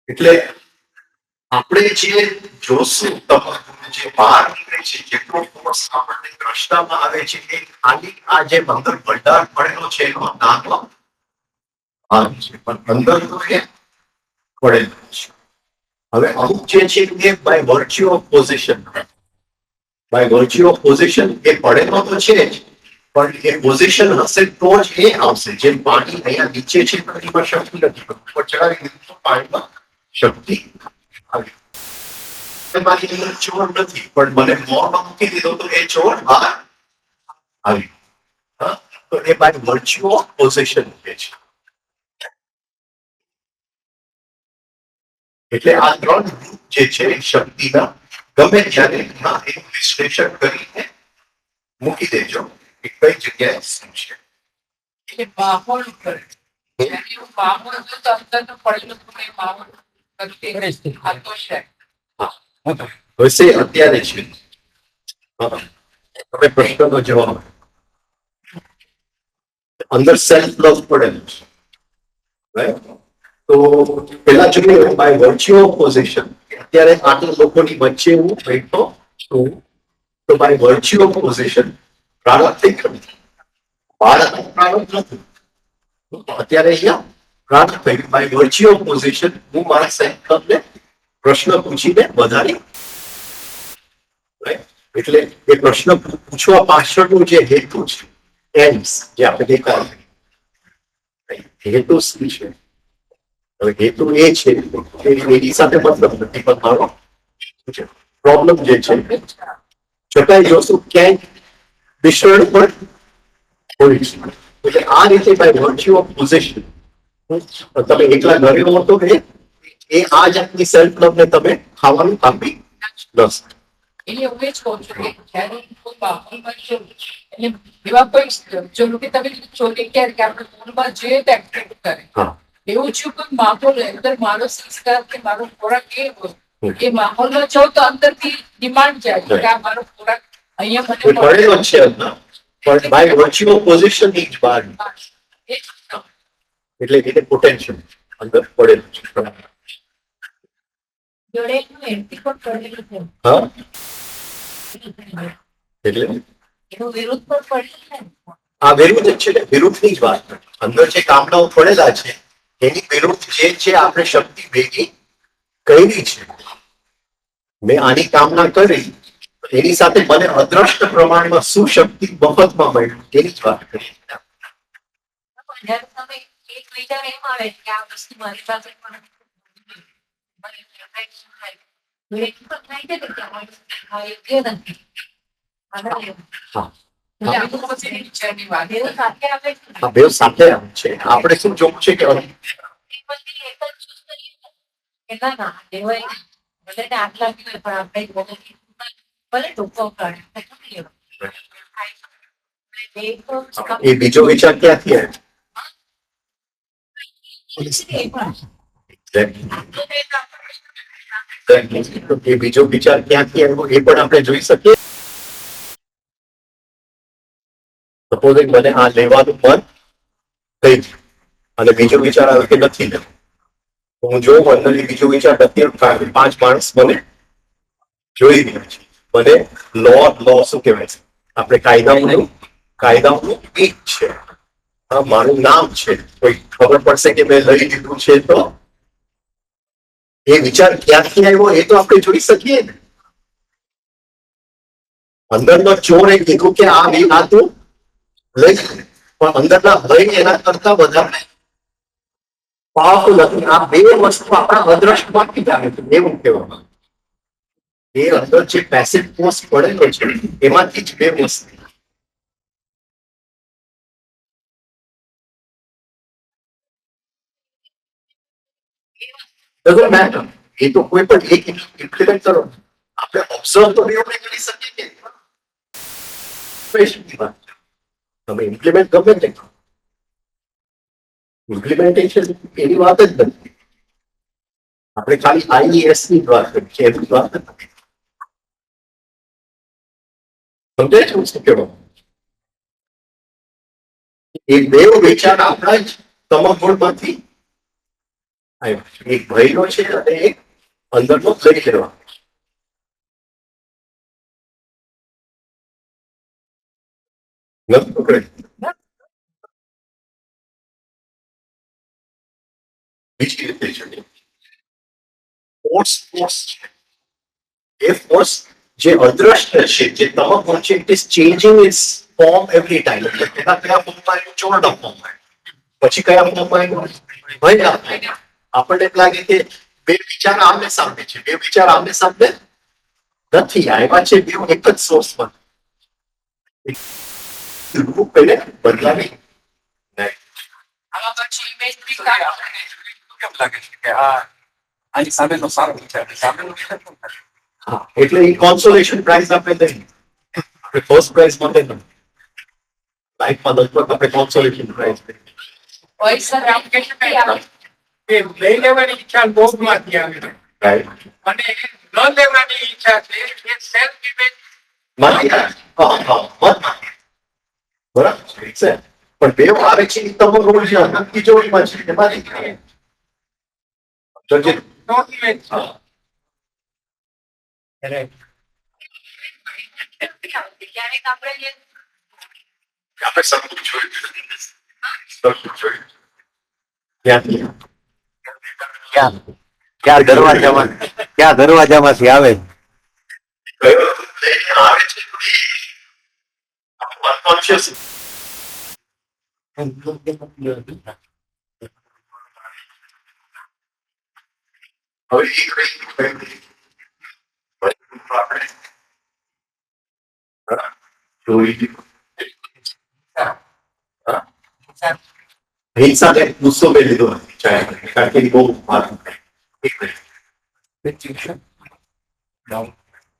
એટલે આપણે જે જોશું જે બહાર નીકળે છે, જેટલો ફોર્સ આપણને દ્રષ્ટામાં આવે છે, એ ખાલી આ જે અંદર ભંડાર પડેલો છે એનો નાનો ભાગ છે, પણ અંદર તો એ પડેલો છે. હવે અમુક જે છે એ બાય વર્ચ્યુ ઓફ પોઝિશન, એ પડેલો તો છે જ, પણ એ પોઝિશન હશે તો જ એ આવશે. જેમ પાણી અહીંયા નીચે છે, પાણીમાં શક્તિ નથી, ઉપર ચડાવી દીધું તો પાણીમાં શક્તિ આવી. મારી અંદર ચોર નથી, પણ મને મોરમાં મૂકી દીધો તો એ ચોર બહાર આવી. તો એ બાય વર્ચ્યુ ઓફ પોઝિશન છે. એટલે આ 3 રૂપ જે છે શક્તિના, ગમે ત્યારે એનું વિશ્લેષણ કરીને મૂકી દેજો કે કઈ જગ્યાએ શું છે. એટલે માહોલ પર જ્યારે એવું માહોલ હોય તો અંદરનું પડેલું કોઈ માહોલ પ્રત્યે આકર્ષાય. હશે અત્યારે છે. તમે પ્રશ્નનો જવાબ અંદર સેલ્ફ લવ પડેલું છે. Right? તો પેલા જોઈએ બાય વર્ચ્યુ ઓફ પોઝિશન. અત્યારે આટલા લોકોની વચ્ચે હું બેઠો છું, તો બાય વર્ચ્યુ ઓફ પોઝિશન પ્રારંભિક પ્રારંભ નથી. અત્યારે અહીંયા પ્રારંભિક બાય વર્ચ્યુ ઓફ પોઝિશન હું મારા સૈનિકને પ્રશ્ન પૂછીને વધારી. એટલે એ પ્રશ્ન પૂછવા પાછળનું જે હેતુ છે, એમ્સ જે આપણે દેખાય, હેતુ શું છે? હવે હેતુ એ છે કે એની સાથે મતલબ નથી, પણ મારો પ્રોબ્લેમ જે છે છતાંય જોશું ક્યાંય વિષણ પણ હોય છે. એટલે આ રીતે બાય વર્ચ્યુ ઓફ પોઝિશન તમે એકલા ઘરે હો તો એ આ જાતની સેલ્ફ લવ ને તમે ખાવાનું આપી દસ. એટલે હું એ જ કહું છું કે જ્યારે કોઈ માહોલમાં જો એટલે એવા કોઈ જો કે તમે ચોરી ક્યારે કે આપણે મૂળમાં જોઈએ તો એક્ટિવ કરે, એવું જો કોઈ માહોલ અંદર મારો સંસ્કાર કે મારો ખોરાક એ હોય, એ માહોલમાં જાઉં તો અંદરથી ડિમાન્ડ જાય કે આ મારો ખોરાક અહીંયા મને પડેલો છે, પણ બાય વર્ચ્યુ ઓફ પોઝિશન ની જ બહાર. એટલે એને પોટેન્શિયલ અંદર પડેલું છે. જોડેલું એન્ટી પણ પડેલું છે. હા, એટલે એનું વિરુદ્ધ પણ પડેલું છે. આ વિરુદ્ધ જ છે ને, વિરુદ્ધની જ વાત. અંદર જે કામનાઓ પડેલા છે એની વિરુદ્ધ જે છે આપણે શક્તિ ભેગી કરી છે. મેં આની કામના કરી, એની સાથે મને અદ્રષ્ટ પ્રમાણમાં શું શક્તિ મફતમાં મળી એની જ વાત કરી. જ્યારે તમે એક વિચાર એમ આવે કે આ વસ્તુ મારી પાસે પણ મને affect થાય. તો એક પણ થાય છે કે આ યોગ્ય નથી. આના જેવું. હા. એટલે આ તો પછી વિચારની વાત. એવું સાથે આપણે આ બે સાથે આવે છે. આપણે શું જોવું છે કે એ પછી એક જ choose કરીએ ને કે ના ના લેવાય ભલે ને આટલા બી હોય પણ આપણે ભલે ટૂંકો કાઢે એ તો એ બીજો વિચાર ક્યાંથી આવે? એ બીજો વિચાર ક્યાંથી આવ્યો એ પણ આપણે જોઈ શકીએ. સપોઝિંગ મને આ લેવાનું મન થઈ ગયું અને બીજો વિચાર આવ્યો કે નથી લેવું. તો હું જોઉં અંદર બીજો વિચાર નથી, 5 માણસ મને જોઈ રહ્યા છે. મને લો શું કહેવાય છે? આપણે કાયદાઓનું બીક છે. મારું નામ છે, કોઈ ખબર પડશે કે મેં લઈ લીધું છે તો એ વિચાર ક્યાંથી આવ્યો એ તો આપણે જોઈ શકીએ ને. અંદરનો ચોર એ કીધું કે આ તું લઈ, પણ અંદરના ભય એના કરતા વધારે પાવરફુલ હતી. આ બે વસ્તુ આપણા અદ્રષ્ટમાંથી જ આવે છે એવું કહેવામાં. એ અંદર જે પેસિવ ફોર્સ પડેલો છે એમાંથી જ બે વસ્તુ. Doesn't matter. એ તો કોઈ પણ એક ઇમ્પ્લિમેન્ટ કરો. આપણે ઓબ્ઝર્વ તો એવું નહીં કરી શકીએ કે તમે ઇમ્પ્લિમેન્ટ ગમે તે ઇમ્પ્લિમેન્ટેશન એની વાત જ નથી. આપણે ખાલી આઈએસ ની વાત કરીએ છીએ, એની વાત નથી. સમજાય છે હું શું કહેવા? એ બે વિચાર આપણા જ તમગુણમાંથી આવ્યો છે. એક ભયનો છે અને એક અંદરનો લઈ લેવા. નથી પકડે. બીજી રીતે છે ફોર્સ છે. એ ફોર્સ જે અદ્રશ્ય છે, જે તમગુણ છે, it is changing its form every time. એટલે પેલા કયા ફોર્મમાં આવ્યું? ચોરડા ફોર્મમાં. પછી કયા ફોર્મમાં આવ્યું? ભય. આપણને એમ લાગે કે બે વિચાર આમને સામે છે, બે વિચાર આમને સામે નથી. આવ્યા છે બે એક જ સોર્સમાં. પહેલે બદલાવી નહીં. આમાં પછી ઇમેજ બી કેમ લાગે છે કે આની સામેનો સારો વિચાર સામેનો વિચાર કેમ થાય? હા, એટલે એ કોન્સોલેશન પ્રાઇઝ આપણે દઈએ. આપણે ફર્સ્ટ પ્રાઇઝ માટે નહીં. લાઈફમાં લગભગ આપણે કોન્સોલેશન પ્રાઇઝ દઈએ. હોય સર આમ કે એ લઈ લેવાની ઈચ્છા લોભમાંથી આવે છે રાઈટ. અને ન લેવાની ઈચ્છા છે એ સેલ્ફ ઇમેજ માંથી આવે. હા, મતમાંથી. બરાબર છે. પણ બે આવે છે એ તમારો રોલ છે અનંતની જોડીમાં છે એમાંથી જજે. નોટ ઇમેજ છે. હા. ક્યારેક આપણે આપણે સરખું જોયું. સરખું જોયું. ક્યાંથી? ક્યાં દરવાજામાંથી આવે? કયો લઈને આવે છે અનકોન્શિયસ. હવે એ કઈ આપણે જોઈ હિંસાને ગુસ્સો મેં લીધો નથી કારણ કે બહુ મારું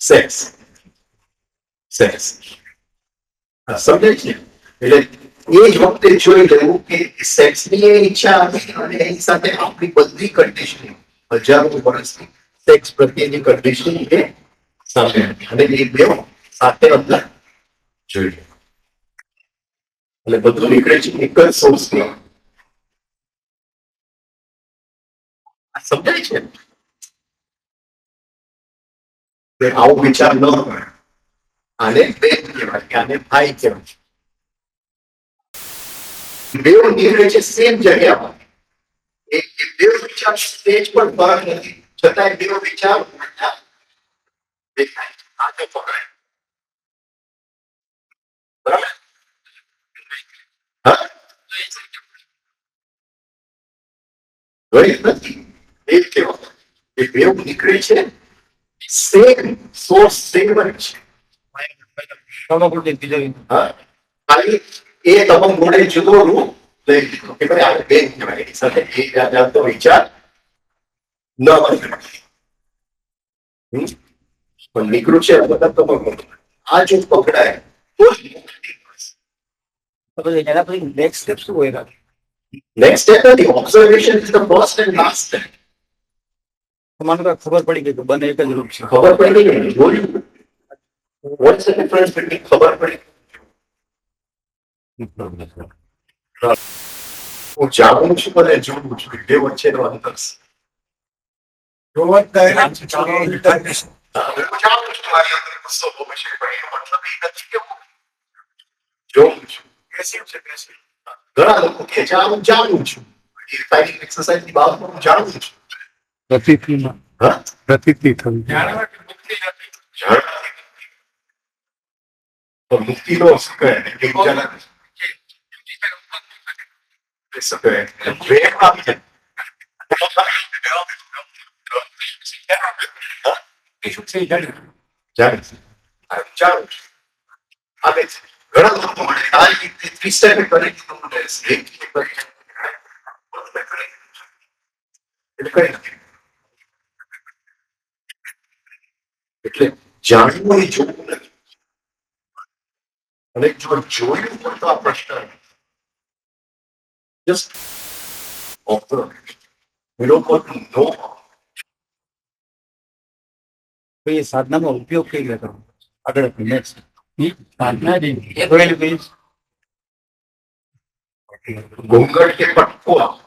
સેક્સ સમજાય છે. એટલે એ જ વખતે જોઈ લેવું કે સેક્સની એ ઈચ્છા હતી અને એની સાથે આપણી બધી કન્ડિશનિંગ હજારો વર્ષની સેક્સ પ્રત્યેની કન્ડિશનિંગ એ સામે હતી અને એ બે સાથે અંદર જોઈ લે એટલે બધું નીકળે છે એક જ સોર્સ સમજાય છે. આવો વિચાર ન હોય આને બેન કહેવાય કે આને ભાઈ કહેવાય. બેવ નીકળે છે સેમ જગ્યામાં. બે વિચાર સ્ટેજ પર ફરક નથી છતાંય બે વિચાર દેખાય આગળ પકડાય. બરાબર. હા દ્વૈત નથી. એ કેવો એ વેવ નીકળે છે સેમ સોર્સ સેમ જ છે. હા ખાલી એ તમામ જોડે જુદો રૂપ લઈ લીધો કે ભાઈ આપણે બેન કહેવાય એની સાથે એક જાતનો વિચાર ન હોય. પણ નીકળ્યું છે આ બધા તમામ આ જો પકડાય તો જ નેક્સ્ટ સ્ટેપ શું હોય? નેક્સ્ટ સ્ટેપ નથી. Observation is the first and last step. મને તો ખબર પડી ગઈ કે બંને એક જ રૂપ છે. ખબર પડી ગઈ ને જોયું. વોટ્સ ધ ડિફરન્સ બિટવીન ખબર પડી હું જાણું છું અને જોઉં છું બે વચ્ચેનો અંતર છે. હું જાણું છું મારી અંદર ગુસ્સો બહુ છે પણ એનો મતલબ એ નથી કે હું જોઉં છું. ઘણા લોકો કે છે આ હું જાણું છું. એ રિફાઇનિંગ એક્સરસાઇઝની બાબતમાં હું જાણું છું. પ્રતીતિમાં હા પ્રતીતિ થવી તો મુક્તિનો શું કહે એકબીજાના શું કહે પ્રેમ આવી જાય. જાણે છે. આ હું જાણું છું. આવે છે ઘણા લોકો મળે આ રીતે 3 સ્ટેપ કરી દીધું મને એક એટલે કઈ નથી. એટલે જાણવું એ જોવું નથી. અને જો જોયું હોય તો આ પ્રશ્ન just observe. We don't want to know. તો એ સાધનાનો ઉપયોગ કઈ રીતે કરવો? આગળ નેક્સ્ટ સાધના ઘૂંઘટ કે પટકો આપો.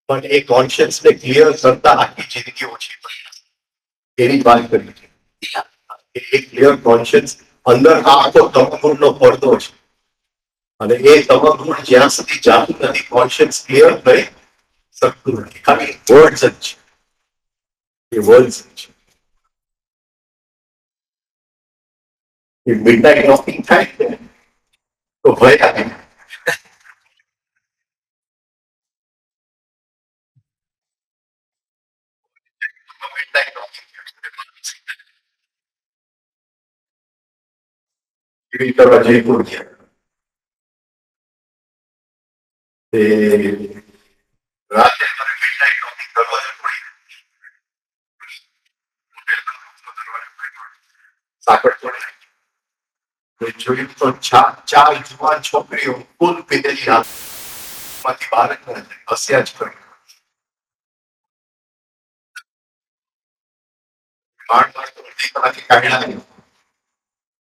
પણ એ કોન્શિયસ ને ક્લિયર કરતા આખી જિંદગી ઓછી પડી એની વાત કરી છે. એ ક્લિયર કોન્શિયસ અંદર આ આખો તમગુણનો પડદો છે અને એ તમગુણ જ્યાં સુધી જાતું નથી કોન્શિયસ ક્લિયર થઈ શકતું નથી. ખાલી વર્ડ્સ જ છે. એ વર્ડ્સ છે. એ મિડનાઇટ વોકિંગ થાય ને તો ભય આવે. midnight walking એવી કરવા જયપુર ગયા. તે રાતે મને midnight walking દરવાજે પડી સાકડ પડી. જોયું તો ચાર જુવાન છોકરીઓ ફૂલ પીધેલી હાથમાંથી બહાર જ ન હસ્યા જ કરી. 8 કલાક તો અડધી કલાકે કાઢ્યા નહીં.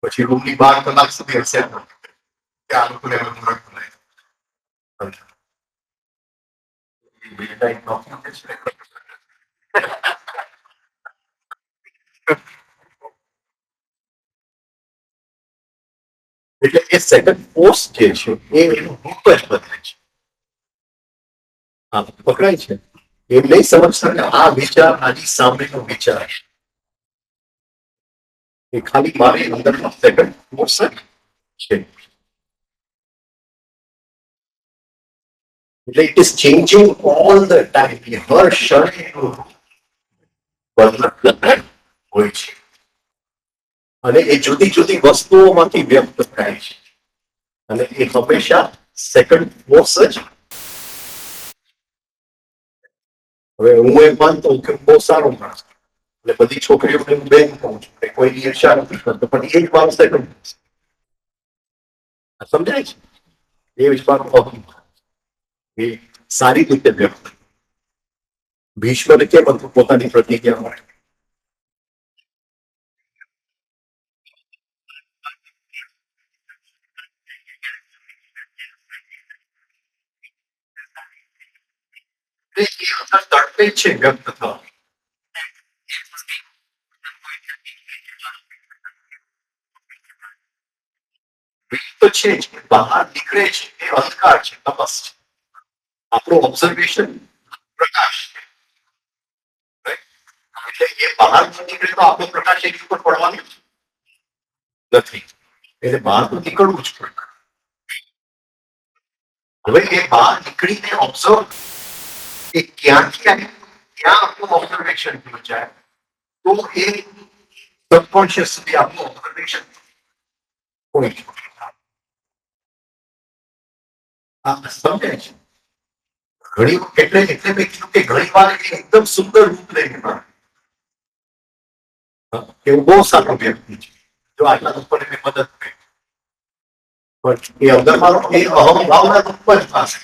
પછી રૂમની 12 કલાક સુધી હસ્યા ન કે આ લોકોને હવે મૂરખ બનાય. midnight walking કે છે. એટલે એ સેકન્ડ પોસ્ટ જે છે એ એનું રૂપ જ બદલે છે. આ પકડાય છે એમ નહીં સમજતા કે આ વિચાર આની સામેનો વિચાર એ ખાલી મારી અંદરનો સેકન્ડ પોસ્ટ છે. એટલે it is changing all the time. હર ક્ષણે એનું બદલાતું હોય છે અને એ જુદી જુદી વસ્તુઓમાંથી વ્યક્ત થાય છે અને એ હંમેશા સેકન્ડ ફોર્સ જ. હવે હું એમ માનતો કે હું બહુ સારો માણસ એટલે બધી છોકરીઓને હું બેન કહું છું કે કોઈની ઈર્ષા નથી કરતો પણ એ જ મારો સેકન્ડ ફોર્સ. સમજાય છે? એ વિશ્વાસ એ સારી રીતે વ્યક્ત ભીષ્મને કેમ હતું પોતાની પ્રતિજ્ઞા મળે એ અંદર તડપે છે વ્યક્ત થવા તો છે જ બહાર નીકળે છે એ અંધકાર છે તપસ છે આપણું ઓબ્ઝર્વેશન પ્રકાશ છે right? એટલે એ બહાર નીકળે તો આપણો પ્રકાશ એની ઉપર પડવાનો નથી એટલે બહાર તો નીકળવું જ પડે હવે એ બહાર નીકળીને ઓબ્ઝર્વ એ ક્યાંથી આવે ક્યાં આપણું ઓબ્ઝર્વેશન થયું જાય તો એ સબકોન્શિયસ સુધી આપણું ઓબ્ઝર્વેશન હોય આ સમજે છે ઘણી એટલે એટલે મેં કીધું કે ઘણી વાર એ એકદમ સુંદર રૂપ લઈને કે હું બહુ સારો વ્યક્તિ છે જો આટલા લોકોને મેં મદદ કરી પણ એ અંદરનો એ અહમ ભાવના રૂપ જ પાસે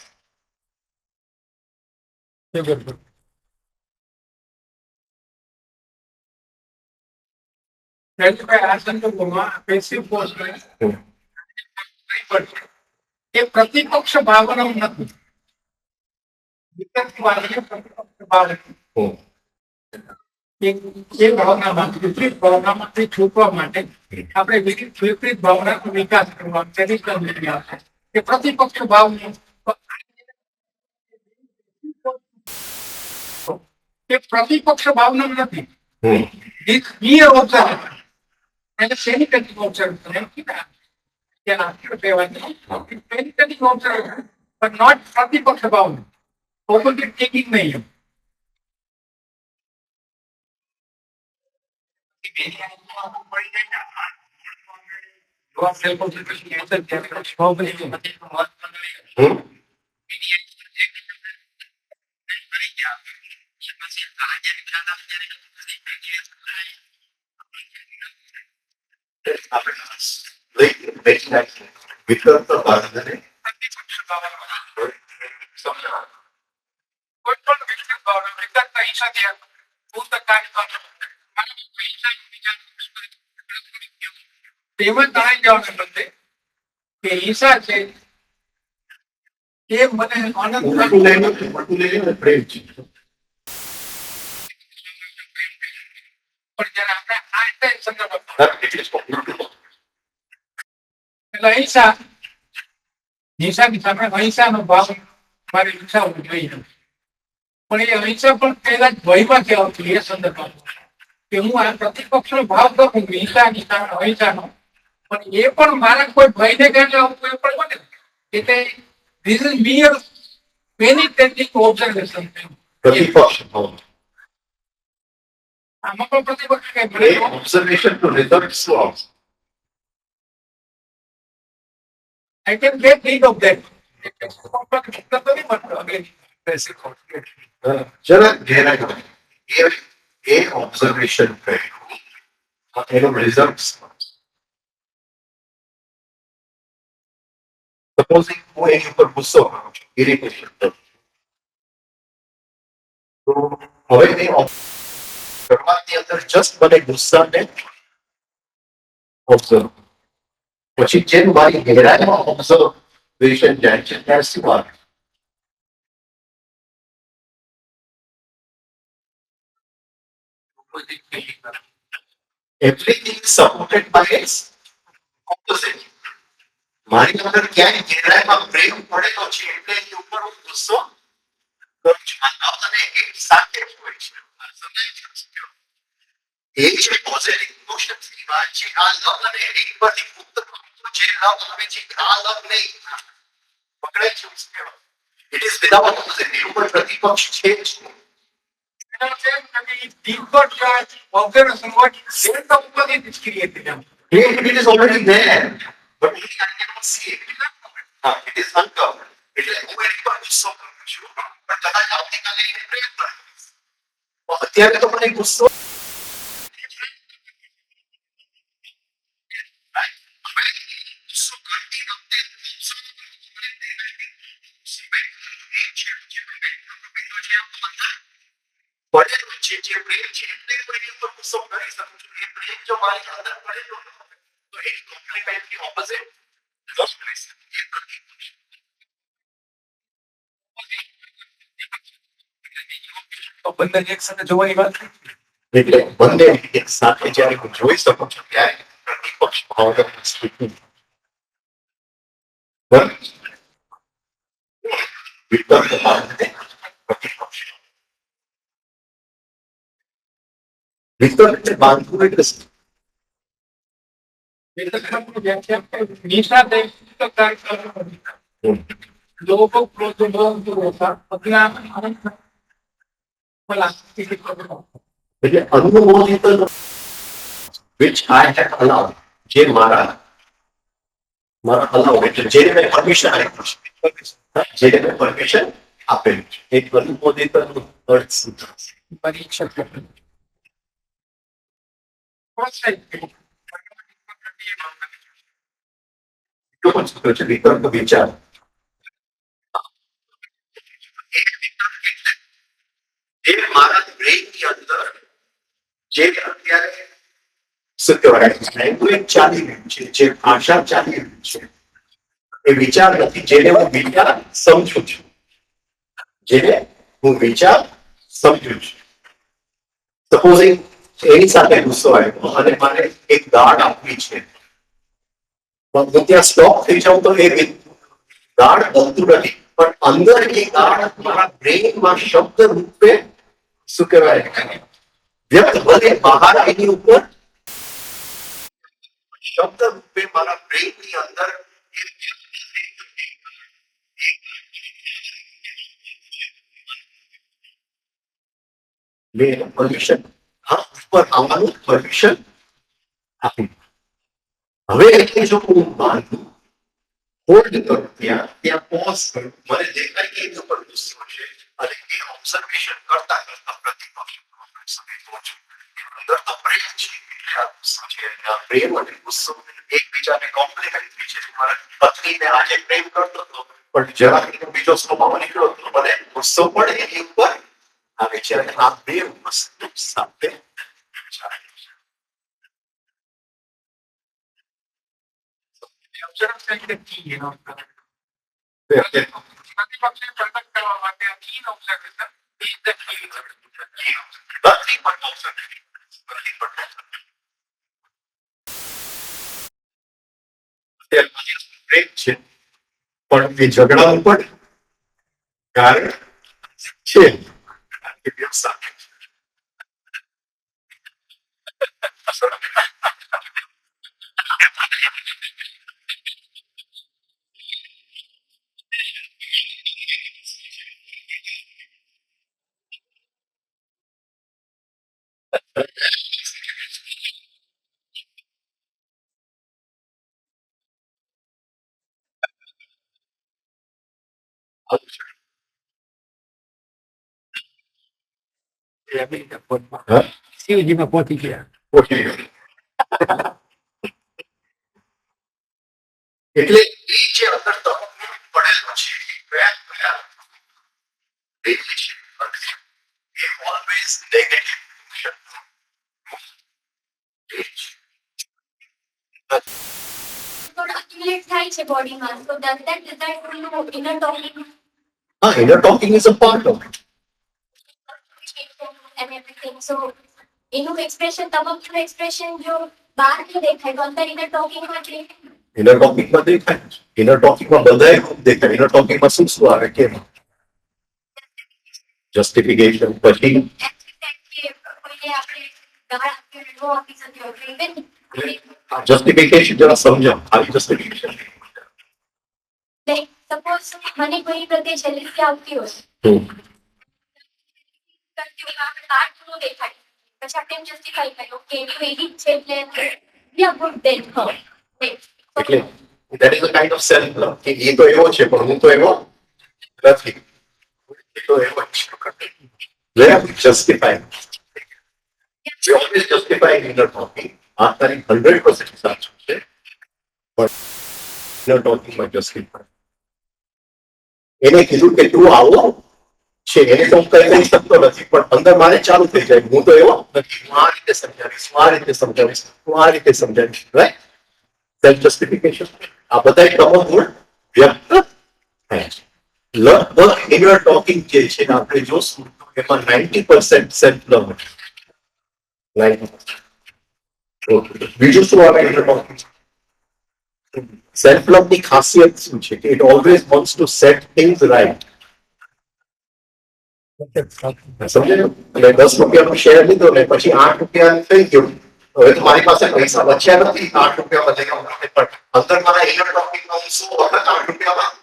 આ સંદર્ભમાં પેસિવ ફોર્સ એ પ્રતિપક્ષ ભાવનાઓ નથી. વિકલ્પવાદી પ્રતિપક્ષ ભાવના. એ ભાવનામાં વિપરીત ભાવનામાંથી છૂટવા માટે આપણે વિપરીત ભાવનાનો વિકાસ કરવાનો છે. એ પ્રતિપક્ષ ભાવના એ પ્રતિપક્ષ ભાવના નથી. Mere observation. And the penetrating observation. Penetrating observation, but not પ્રતિપક્ષ Bhavna. Opposite taking નહીં. વિકલ્પ ભાવનાને કોઈ પણ વિકસિત ભાવના વિકલ્પ અહિંસા છે. તેમાં તણાઈ જવાને બદલે કે હિંસા છે એ મને આનંદ પ્રેમ છે પણ જ્યારે આપણે આ સંદર્ભ એટલે એટલે હિંસાની સામે અહિંસાનો ભાવ મારે વિકસાવવો જોઈએ. પણ એ અહિંસા પણ પહેલા જ ભયમાંથી આવતી એ સંદર્ભમાં કે હું આ પ્રતિપક્ષનો ભાવ કરું હિંસાની સામે અહિંસાનો પણ એ પણ મારા કોઈ ભયને કારણે આવતું એ પણ બને એટલે this is mere penetrating observation. પ્રતિપક્ષ ભાવના આમાં પણ પ્રતિપક્ષ કઈ એ ભલે ઓબ્ઝર્વેશન નું રિઝલ્ટ શું આવશે I can get rid of that. જરા ઘેરાઈ એ ઓબ્ઝર્વેશન કર્યું એનો રિઝલ્ટ સપોઝિંગ હું એની ઉપર ગુસ્સો કરું છું ઇરિટેશન તો હવે એ શરૂઆતની અંદર જસ્ટ મને ગુસ્સાને ઓબ્ઝર્વ પછી જેમ મારી ગહેરાઈમાં ઓબ્ઝર્વેશન જાય છે ત્યાં શું આવે everything is supported by its opposite. મારી અંદર ક્યાંય ગહેરાઈમાં પ્રેમ પડેલો છે એટલે એની ઉપર હું ગુસ્સો કરું છું અને એ સાથે જ હોય છે એ છે પોઝિટિવ ઇમોશન્સની વાત છે આ લવ અને હેટ પરથી મુક્ત જે લવ આવે છે આ લવ નહીં પકડાય છે ઇટ ઇઝ વિધાઉટ ઓપોઝિટ એની ઉપર પ્રતિપક્ષ છે જ નહીં. deeper observation, what then the opposite is created. It is already there, but we cannot see it. It is uncovered. એટલે હું એની પર ગુસ્સો કરું છું પણ કદાચ આવતીકાલે એને પ્રેમ કરીશ અત્યારે તો મને ગુસ્સો ગુસ્સો કરતી વખતે પડેલું છે જે પ્રેમ છે એટલે હું એની ઉપર ગુસ્સો કરી શકું છું. એ પ્રેમ જો મારી અંદર પડેલો ન હોય તો એની કોમ્પ્લિમેન્ટની ઓપોઝિટ ન કરી શકું. એ પ્રતિક છે. તો બંને એક સાથે જોવાની વાત નથી. એટલે બંને એક સાથે જ્યારે હું જોઈ શકું છું ત્યારે પ્રતિપક્ષ ભાવના સ્થિતિ વિતર્ક ભાવને પ્રતિપક્ષ વિતર્કને બાંધવું એટલે શું? વિતર્કની વ્યાખ્યા નિષાદ એક પુસ્તકકાર લોકો ક્રોધ બંધ હોતા અજ્ઞાન અનંત ભલા એટલે અનુમોદિત which I have allowed જે મારા allow એટલે જેને મેં પરમિશન આપ્યું છે જેને મેં પરમિશન આપેલું છે એક અનુમોદિત નો અર્થ શું થશે? પરીક્ષક તો પણ શું છે વિતર્ક વિચાર જે મારા બ્રેઇનની અંદર જે અત્યારે શું કહેવાય લેંગ્વેજ ચાલી રહ્યું છે જે ભાષા ચાલી રહ્યું છે એ વિચાર નથી જેને હું વિચાર સમજું છું જેને હું વિચાર સમજું છું. સપોઝિંગ એની સાથે ગુસ્સો આવ્યો અને મારે એક દાળ આપવી છે પણ હું ત્યાં સ્ટોપ થઈ જાઉં તો એ દાળ બનતું નથી પણ અંદર એ દાળ મારા બ્રેઇનમાં શબ્દ રૂપે શું કહેવાય વ્યક્ત બને બહાર એની ઉપર શબ્દ રૂપે મારા બ્રેઇનની અંદર મેં પરમિશન હા ઉપર આવવાનું પરમિશન આપ્યું. હવે એટલે જો હું બાંધું હોલ્ડ કરું ત્યાં પોઝ કરું મને દેખાય કે એની ઉપર ગુસ્સો છે અને એ ઓબ્ઝર્વેશન કરતા કરતા પ્રતિપક્ષ અંદર તો પ્રેમ છે એટલે આ ગુસ્સો છે અને આ પ્રેમ અને ગુસ્સો એકબીજાને કોમ્પ્લિમેન્ટ છે. મારા પત્નીને આજે પ્રેમ કરતો હતો પણ જરા બીજો સ્વભાવ નીકળ્યો હતો મને ગુસ્સો પણ એની ઉપર આવે છે અને આ બે વસ્તુ સાથે જાય છે. observe like the key, you know. પ્રતિપક્ષને પ્રકટ કરવા માટે આ key no observation is the key. નથી પણ observation. નથી પણ પ્રેમ છે પણ એ ઝઘડાનું પણ કારણ છે એ વ્યવસાય છે. હા? શિવજીમાં પહોંચી ગયા. ઓછી. એટલે એ જે અંદર તમો પડેલો છે એ કયા કયા દેખે છે એ ઓલવેઝ નેગેટિવ accumulate થાય છે બોડીમાં so does that result in inner talking હા inner talking is a part of it. and everything so એનું એક્સપ્રેશન તમારું એક્સપ્રેશન જો બહાર નહીં દેખાય તો અંદર inner talking માં છે. ઇનર ટોકિંગમાં દેખાય ઇનર ટોકિંગમાં બધાય રૂપ દેખાય. ઇનર ટોકિંગમાં શું શું આવે કેમ જસ્ટિફિકેશન પછી કોઈને આપણે ગાળ આપી ન આપી શકીએ even જસ્ટિફિકેશન જરા સમજાવ આવી જસ્ટિફિકેશન like suppose મને કોઈ પ્રત્યે jealousy આવતી હોય કરતી હોય આપણે બહાર ન દેખાય પછી આપણે એમ જસ્ટિફાઈ કરીએ ઓકે તો એવી જ છે એટલે we are good then એટલે that is a kind of self love કે એ તો એવો છે પણ હું તો એવો નથી એ તો એવો જ છે. Where are we justifying? We always justify inner talking. આ તારી 100% સાચું છે પણ inner talking માં justify એને કીધું કે તું આવો છે એને તો હું કઈ કહી શકતો નથી, પણ અંદર મારે ચાલુ થઈ જાય. હું તો એવો નથી, હું આ રીતે સમજાવીશ, હું આ રીતે સમજાવીશ, હું આ રીતે સમજાવીશ. રાઈટ? Self justification. આ બધા તમો ગુણ વ્યક્ત થાય છે. લગભગ ઇનર ટોકિંગ જે છે આપણે જોશું એમાં 90% સેલ્ફ લવ. બીજું શું આવે ઇનર ટોકિંગ? સેલ્ફ લવ ની ખાસિયત શું છે કે it always wants to set things right. સમજાયું? એટલે 10 રૂપિયાનો શેર લીધો ને પછી 8 રૂપિયા થઈ ગયું. હવે તો મારી પાસે પૈસા બચ્યા નથી 8 રૂપિયા બચી ગયા, પણ અંદર મારા ઇનર ટોકિંગમાં હું શું વખત 8 રૂપિયામાં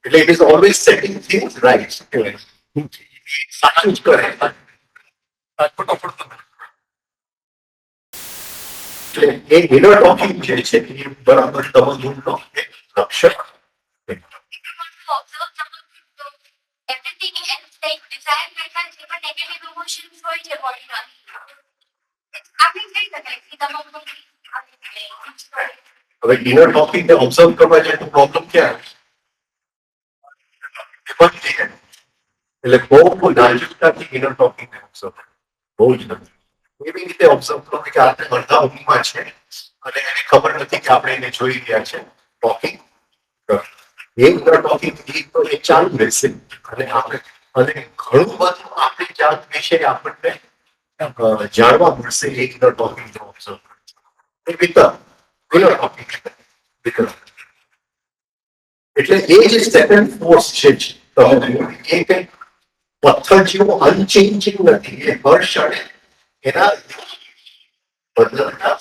એટલે it is always setting things right. સાચું જ કરે. ફટોફટ એટલે એ ઇનર ટોકિંગ જે છે એ બરાબર તમન્નો એક લક્ષણ. Everything else like desire બેઠા છે પણ નેગેટિવ ઇમોશન્સ હોય છે બોડીમાં. આપણે કહી શકાય કે તમામ હવે ઇનર ટોકિંગ ને ઓબ્ઝર્વ કરવા જાય તો પ્રોબ્લેમ ક્યાં આવે? એટલે બહુ નાજુકતાથી ઇનર ટોકિંગ ને ઓબ્ઝર્વ, બહુ જ નથી. એવી રીતે ઓબ્ઝર્વ કરો કે આપણે અડધા ઊંઘમાં છે અને એને ખબર નથી કે આપણે એને જોઈ રહ્યા છે. ટોકિંગ એ ઇનર ટોકિંગ તો એ ચાલુ રહેશે અને આપણે અને ઘણું બધું આપણી જાત વિશે આપણને જાણવા મળશે. એ ઇનર ટોકિંગ ઓબ્ઝર્વ એ વિતર ઇનર ટોકિંગ વિતર. એટલે એ જે સેકન્ડ ફોર્સ છે તમે એ કંઈક પથ્થર જેવું અનચેન્જિંગ નથી. એ હર ક્ષણે એના બદલતા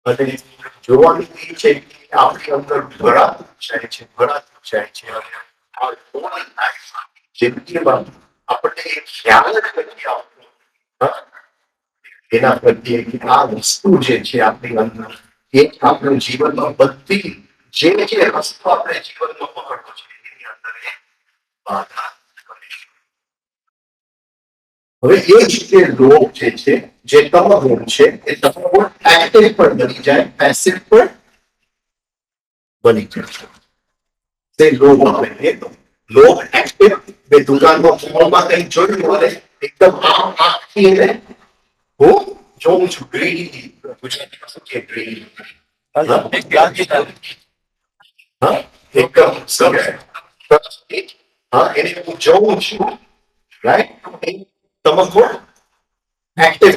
અને જોવાનું એ છે કે આપણી અંદર ભરાતું જાય છે, ભરાતું જાય છે. અને આ whole life જિંદગીમાં આપણને એ ખ્યાલ જ નથી આવતો એના પ્રત્યે કે આ વસ્તુ જે છે આપણી અંદર એ આપણા જીવનમાં બધી જે રસ્તો આપણે જીવનમાં પકડવો છે એની અંદર એ બાધા કરે છે. હવે એ જ જે લોભ જે છે જે તમોગુણ છે એ તમોગુણ એક્ટિવ પણ બની જાય, પેસિવ પણ બની જાય. તે લોભ આવે એ તો લોભ એક્ટિવ બે દુકાનમાં મોલમાં કંઈક જોયું અને એકદમ આખી એને હું જોઉં છું ગ્રીડી. ગુજરાતીમાં શું કે ગ્રીડી? હા એકદમ સરસ. હા એને હું જોઉં છું રાઈટ. તમોગુણ active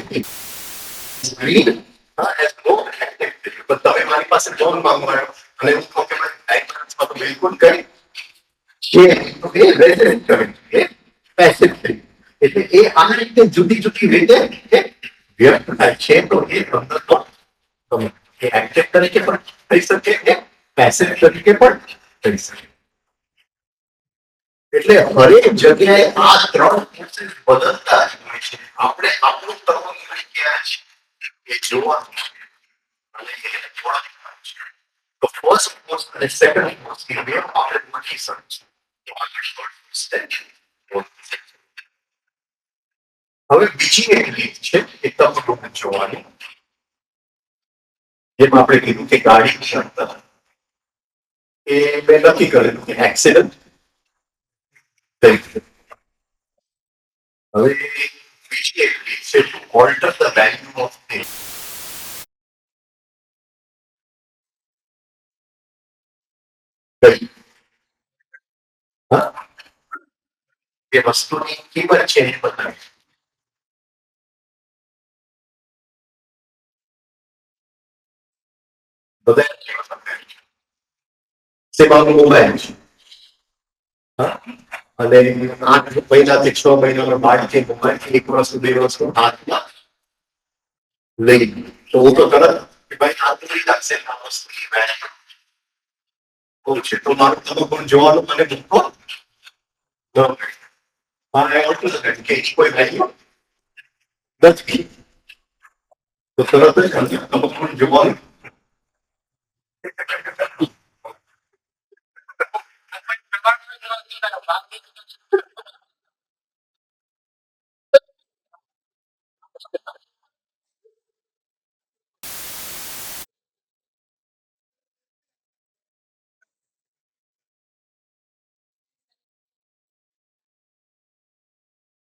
grid has no activity. પણ તમે મારી પાસે લોન માંગવાનો અને હું કહું કે મારી ડાયરેક્ટમાં તો બિલકુલ કઈ છે તો એ રેઝિડન્ટ કરે એ પેસિવ થઈ. એટલે એ આ રીતે જુદી જુદી રીતે વ્યક્ત થાય છે. તો એ અંદર તો તમે એ એક્ટિવ તરીકે પણ થઈ શકે, એ પેસિવ તરીકે પણ થઈ શકે. એટલે હરેક જગ્યાએ આ ત્રણ પ્રોસેસ બદલતા જ હોય છે. આપણે આપણું તત્વ ક્યાં છે એ જોવાનું છે અને એને ઓળખવાનું છે. તો ફર્સ્ટ ફોર્સ અને સેકન્ડ ફોર્સ એ બે આપણે ઓળખી શકીશું. તો આગળ હવે બીજી એક રીત છે એ તત્વ જોવાની. જેમ આપણે કીધું કે ગાડીની અંદર એ મેં નક્કી કરેલું કે એક્સિડન્ટ થઈ ગયું. હવે બીજી એક રીત છે to alter the value of things. એ વસ્તુની કિંમત છે એ બતાવી. બધા સેવાનો મોબાઈલ છે અને 8 મહિનાથી 6 મહિનાનો બાળક મોબાઈલ એક વર્ષ 2 વર્ષ હાથમાં લઈ તો હું તો તરત કે ભાઈ હાથ લઈ લાગશે આ વસ્તુની વેલ્યુ બહુ છે. તો મારું તમે પણ જોવાનું મને મૂકો મારે ઓટલું કે કોઈ વેલ્યુ નથી. તો તરત જ તમે પણ જોવાનું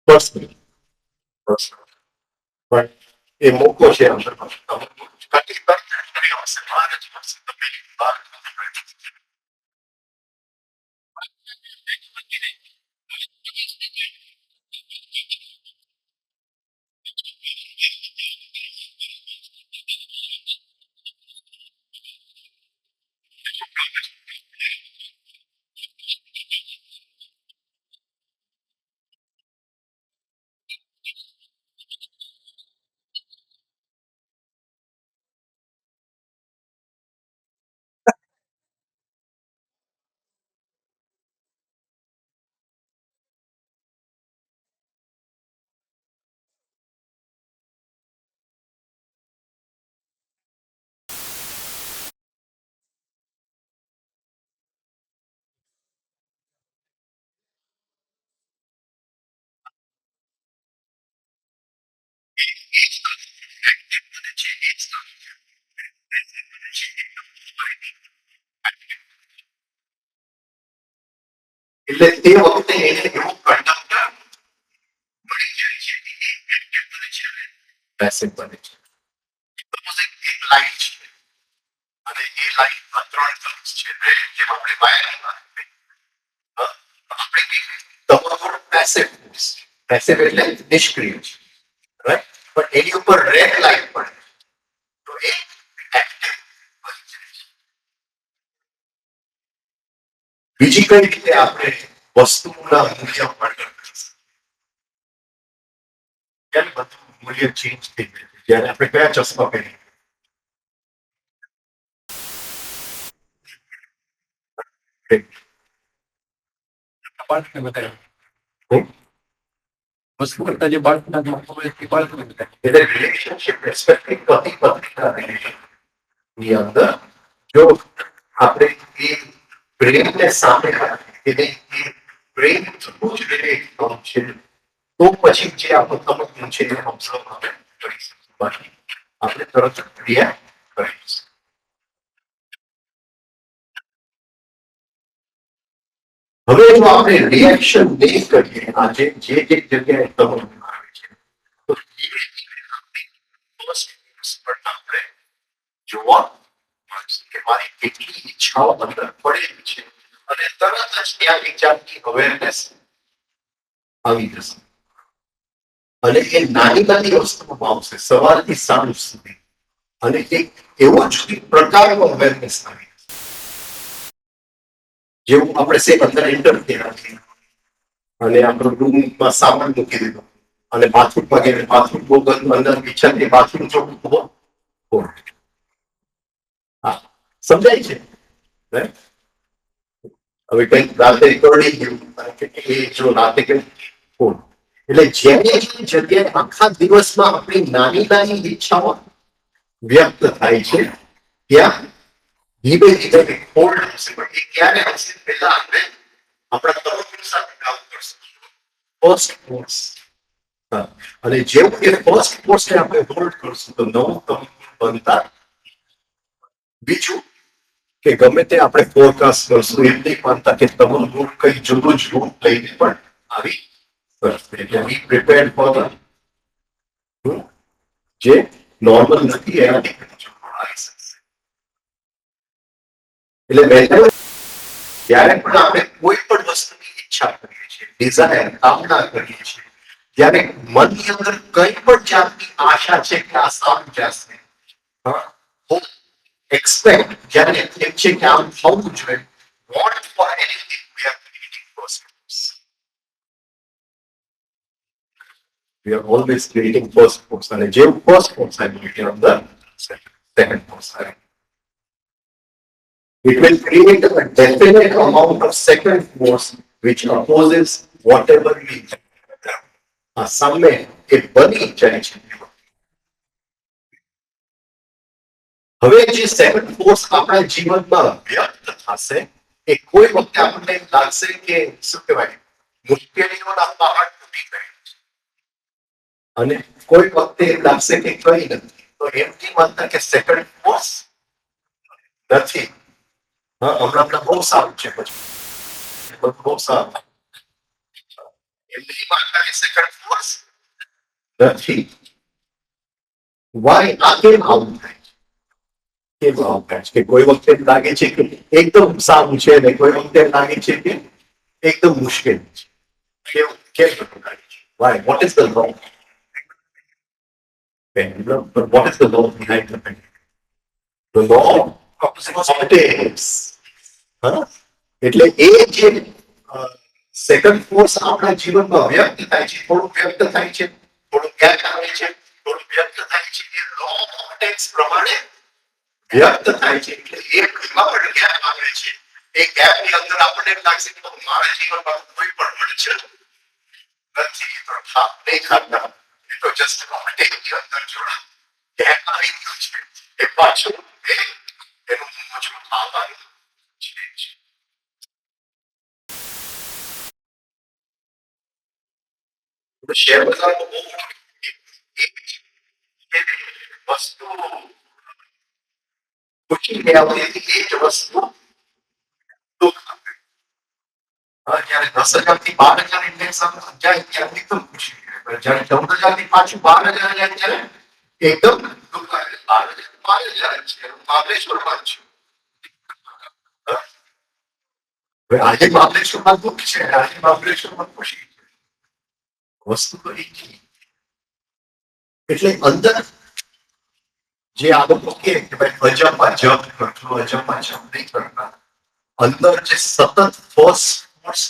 પર્સનલ પણ એ મોકો છે અંદર કટી કરી હશે બહાર જ હશે તમે બહાર એટલે તે વખતે એને એવું કંડક્ટર મળી જાય છે પેસિવ બને છે એક લાઈન છે અને એ લાઈનમાં 3 ટર્મ્સ છે જેમ આપણે વાયરિંગમાં આપણે તમારો પેસિવ એટલે નિષ્ક્રિય છે રાઈટ પણ એની ઉપર રેડ લાઈન પડે તો એ એક્ટિવ બની જાય છે બીજી કઈ રીતે આપણે વસ્તુના મૂલ્ય વર્ણન કરી શકીએ ત્યારે બધું મૂલ્ય ચેન્જ થઈ જાય છે જ્યારે આપણે કયા ચશ્મા પહેરીએ બાળકને બતાવ્યું વસ્તુ કરતા જે બાળકના ખબર એ બાળકને બતાવ્યું એટલે રિલેશનશિપ રેસ્પેક્ટિવ પતિ પત્નીના રિલેશનની અંદર જો આપણે એ પ્રેમને સામે રાખીએ એ પ્રેમ થતું જ રિલેટ થવું છે તો પછી જે આપણું સમજવું છે એ ઓબ્ઝર્વ આપણે કરી શકીએ બાકી આપણે તરત જ ક્રિયા કરીશું હવે જો આપણે રિએક્શન નહીં કરીએ આજે જે જગ્યાએ તમે આવે છે તો ધીરે ધીરે આપણે જોવા મળશે કે મારી કેટલી ઈચ્છાઓ અંદર પડેલી છે અને તરત જ ત્યાં એક જાતની અવેરનેસ આવી જશે અને એ નાની નાની વસ્તુમાં આવશે સવારથી સાંજ સુધી અને એક એવો જ પ્રકારનો અવેરનેસ આવી જેવું આપણે સે અંદર એન્ટર થયા અને આપણો રૂમમાં સામાન મૂકી દીધો અને બાથરૂમમાં ગયા બાથરૂમ બહુ ગંદુ અંદર કિચન કે બાથરૂમ ચોખ્ખું હા સમજાય છે હવે કંઈક રાતે કરડી ગયું અને એ જો રાતે કંઈક એટલે જેની જગ્યાએ આખા દિવસમાં આપણી નાની નાની ઈચ્છાઓ વ્યક્ત થાય છે ત્યાં ધીમે ધીમે હોલ્ડ હશે પણ એ ક્યારે હશે પહેલા આપણે આપણા તરફ સાથે કામ કરશું ફર્સ્ટ ફોર્સ અને જેવું એ ફર્સ્ટ ફોર્સને આપણે હોલ્ડ કરશું તો નવું તમ બનતા બીજું કે ગમે તે આપણે ફોરકાસ્ટ કરશું એમ નહીં માનતા કે તમારું રૂટ કઈ જુદું જ રૂટ લઈને પણ આવી કરશે એટલે બી પ્રિપેર્ડ ફોર જે નોર્મલ નથી એનાથી આવી શકશે એટલે જ્યારે પણ આપણે કોઈ પણ વસ્તુની ઈચ્છા કરીએ છીએ ડિઝાયર કામના કરીએ છીએ ત્યારે મનની અંદર કઈ પણ જાતની આશા છે કે આ સારું જશે expect જ્યારે એમ છે કે આમ થવું જોઈએ want for anything we are creating first force we are always creating first force અને જેવું first force ability of the second force it will create a definite amount of second force which opposes whatever we do આ સામે એ બની જાય છે હવે જે second force આપણા જીવનમાં વ્યક્ત થશે એ કોઈ વખતે આપણને એમ લાગશે કે શું કહેવાય મુશ્કેલીઓના પહાડ તૂટી ગયા છે અને કોઈ વખતે એમ લાગશે કે કઈ નથી તો એમથી માનતા કે સેકન્ડ ફોર્સ નથી હમણાં બહુ સારું છે પછી બધું બહુ સારું એમ નહીં માનતા સેકન્ડ ફોર્સ નથી. વાય આ કેમ આવું થાય છે? કેમ આવું થાય છે? કે કોઈ વખતે એમ લાગે છે કે એકદમ સારું છે ને કોઈ વખતે એમ લાગે છે કે એકદમ મુશ્કેલ છે. કેમ કેમ બધું લાગે છે? Why what is the law? What is the law behind the thing? The law of opposites. હા? એટલે એ જે સેકન્ડ ફોર્સ આપણા જીવનમાં વ્યક્ત થાય છે, થોડું વ્યક્ત થાય છે, થોડું ક્યાંક આવે છે, થોડું વ્યક્ત થાય છે, એ લો ઓફ ઓપ્ટિક્સ પ્રમાણે વ્યક્ત થાય છે. એટલે એક પણ ગેપ આવે છે. એ ગેપની અંદર આપણને એમ લાગશે કે મારા જીવનમાં કોઈ પણ મળશે નથી, તો નહીં ખાતા, એ તો જસ્ટ ઓપ્ટિકની અંદર જોડા ગેપ આવી ગયું છે. એ પાછું એનું મજબૂત આભાર છે. શેર બજારમાં બહુ વસ્તુ ખુશી લેવાની હતી, એ જ વસ્તુ દુઃખ આપે. જયારે 10,000 થી 12,000 ઇન્ડેક્સ જાય ત્યારે એકદમ ખુશી મળે. જયારે 14,000 થી પાછું 12,000 જાય ત્યારે એકદમ દુઃખ આવે. 12,000 છે, મહાબળેશ્વરમાં છું. હવે આજે મહાબળેશ્વરમાં દુઃખ છે, આજે મહાબળેશ્વરમાં ખુશી છે. વસ્તુ તો એક છે. એટલે અંદર જે આ લોકો કે ભાઈ અજંપા જપ કરજો, અજંપા જપ નહીં કરતા, અંદર જે સતત ફોર્સ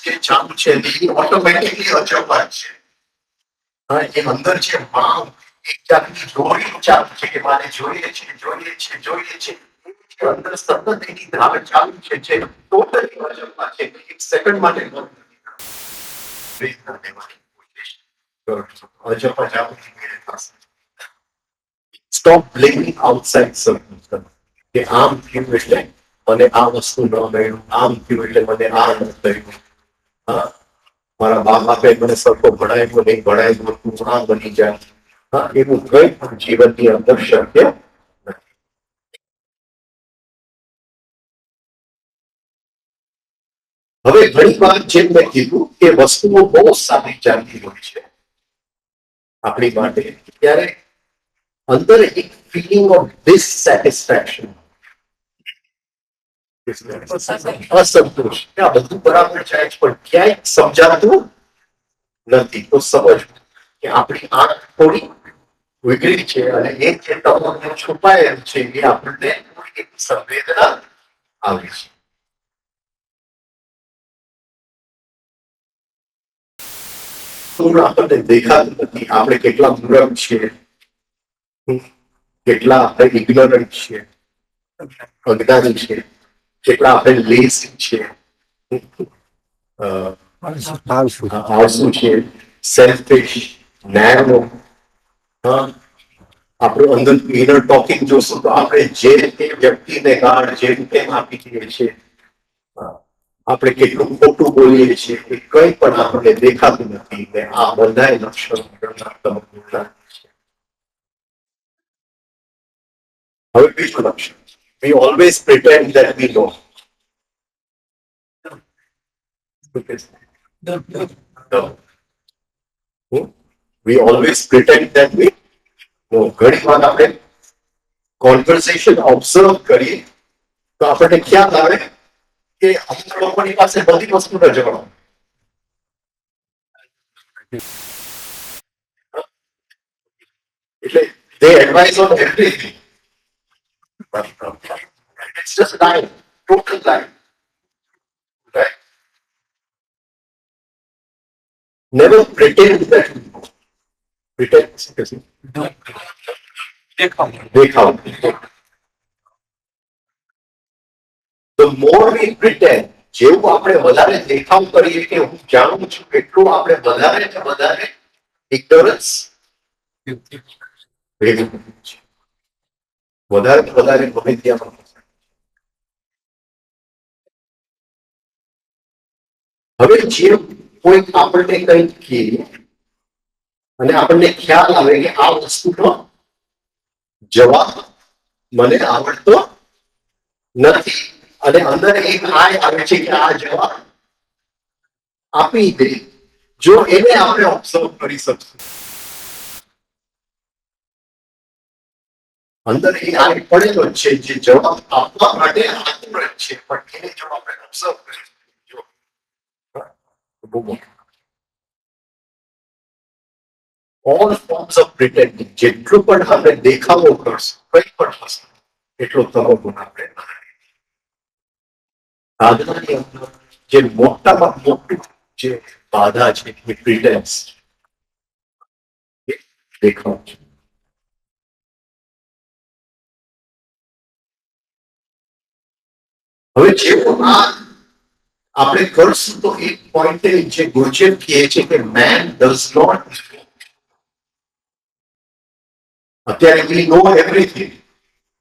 કે ચાલુ છે એ ઓટોમેટિકલી અજંપા છે. હા, એ અંદર જે માંગ એક જાતની જોડી ચાલુ છે કે મારે જોઈએ છે, જોઈએ છે, જોઈએ છે, એ અંદર સતત એની ધાર ચાલુ છે, જે ટોટલી અજંપા છે. એક સેકન્ડ માટે બંધ નથી અજંપા ચાલુ મેળે પાસે. Stop blaming outside circumstances. કે આમ થયું એટલે મને આ વસ્તુ ન મળ્યું, આમ થયું એટલે મને આ ન થયું. હા, મારા બા બાપે મને સરખો ભણાવ્યો નહીં, ભણાવ્યો તું આ બની જાય. હા, એવું કંઈ પણ જીવનની અંદર શક્ય નથી. હવે ઘણી વાર જેમ મેં કીધું કે વસ્તુઓ બહુ સારી ચાલતી હોય છે આપણી માટે, ત્યારે અંદર એક ફીલિંગ ઓફ ડિસસેટિસ્ફેક્શન, અસંતોષ, આ બધું બરાબર જાય છે પણ ક્યાંય સમજાતું નથી. તો સમજવું કે આપણી આંખ થોડી વિગડી છે અને એ જે તમને છુપાયેલ છે એ આપણને એક સંવેદના આવી છે. આપણને દેખાતું નથી. આપણે કેટલા મૂર્ખ છીએ, કેટલા આપણે ઇગ્નોરન્ટ છીએ, અજ્ઞાની છે, કેટલા આપણે લેઝી છે, આળસુ છે, સેલ્ફિશ, નેરો. આપણું અંદર ઇનર ટોકિંગ જોશું તો આપણે જે તે વ્યક્તિને ગાળ જેમ તેમ આપી દઈએ છીએ. આપણે કેટલું ખોટું બોલીએ છીએ એ કંઈ પણ આપણને દેખાતું નથી. ને આ બધા લક્ષણો. હવે બીજું લક્ષણ, we always pretend that we know. We always pretend that we know. ઘણી વાર આપણે કોન્વર્સેશન ઓબ્ઝર્વ કરીએ તો આપણને ખ્યાલ આવે કે અમુક લોકોની પાસે બધી વસ્તુનો જવાબ. એટલે they advise on everything. It's just lying, total lying. Right? Never pretend that you know. Pretend. દેખાવ. The more we pretend, જેવું આપણે વધારે દેખાવ કરીએ કે હું જાણું છું, એટલું આપણે વધારે ને વધારે ignorance ભેગું કરીએ છીએ. વધારે ને વધારે માહિતીમાં. હવે જે કોઈ આપણને કંઈક કહે અને આપણને ખ્યાલ આવે કે આ વસ્તુનો જવાબ મને આવડતો નથી અને અંદર એક આય આવે છે કે આ જવાબ આપી દે, જો એને આપણે ઓબ્ઝર્વ કરી શકશું, અંદર એ આ પડેલો જ છે જે જવાબ આપવા માટે આતુર જ છે, પણ એને જો આપણે ઓબ્ઝર્વ કરીશું, જો બહુ મોટું. ઓલ ફોર્મ્સ ઓફ પ્રિટેન્ડિંગ, જેટલું પણ આપણે દેખાવો કરશું કંઈ પણ વસ્તુ, એટલો તમો ગુણ આપણે સાધનાની અંદર જે મોટામાં મોટું જે બાધા છે એ પ્રિટેન્સ, એ દેખાવ છે. હવે જેવું આ આપણે કરશું તો એક પોઈન્ટે જે ગુરજેફ કહે છે કે મેન ડઝ નોટ, અત્યારે વી નો એવરીથિંગ,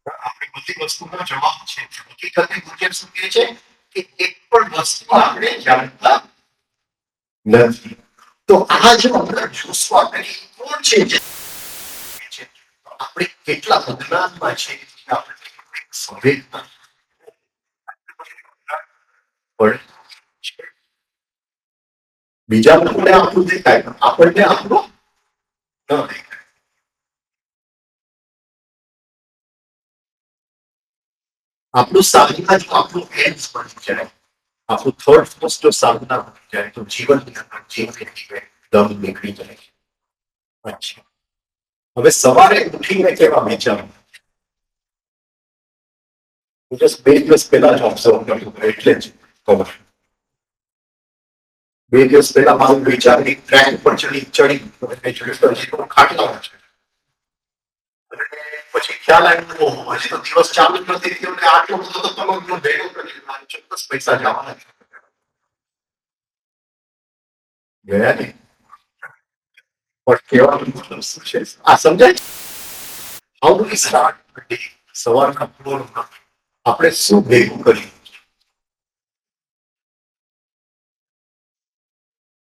આપણી બધી વસ્તુનો જવાબ છે. હકીકતે ગુરજેફ શું કહે છે કે એક પણ વસ્તુ આપણે જાણતા નથી. તો આ જો આપણે જોશું આપણે કોણ છે જે છે, તો આપણે કેટલા અજ્ઞાનમાં છે, આપણે સંવેદના પણ છે. બીજા લોકોને આપણું દેખાય, આપણને આપણું ન દેખાય. આપણું સાધના જો આપણું એન્ડ બની જાય, આપણું થર્ડ ફર્સ્ટ જો સાધના બની જાય, તો જીવનની અંદર જીવન દમ નીકળી જાય. અચ્છા, હવે સવારે ઉઠીને કેવા વિચારો, હું જસ્ટ 2 દિવસ પહેલા જ ઓબ્ઝર્વ કર્યું, એટલે જ ખબર. 2 દિવસ પહેલા મારું વિચાર એક ટ્રેક પર ચડી ખાટલા છે, અને પછી ખ્યાલ આવ્યો હજી તો દિવસ ચાલુ જ નથી થયો ને આટલો બધો તો તમે ભેગો કરી ચોક્કસ પૈસા જવાના છે. ગયા નહીં, પણ કહેવાનો મતલબ શું છે આ સમજાય? How do we start the day? સવારના પૂર્વમાં આપણે શું ભેગું કર્યું?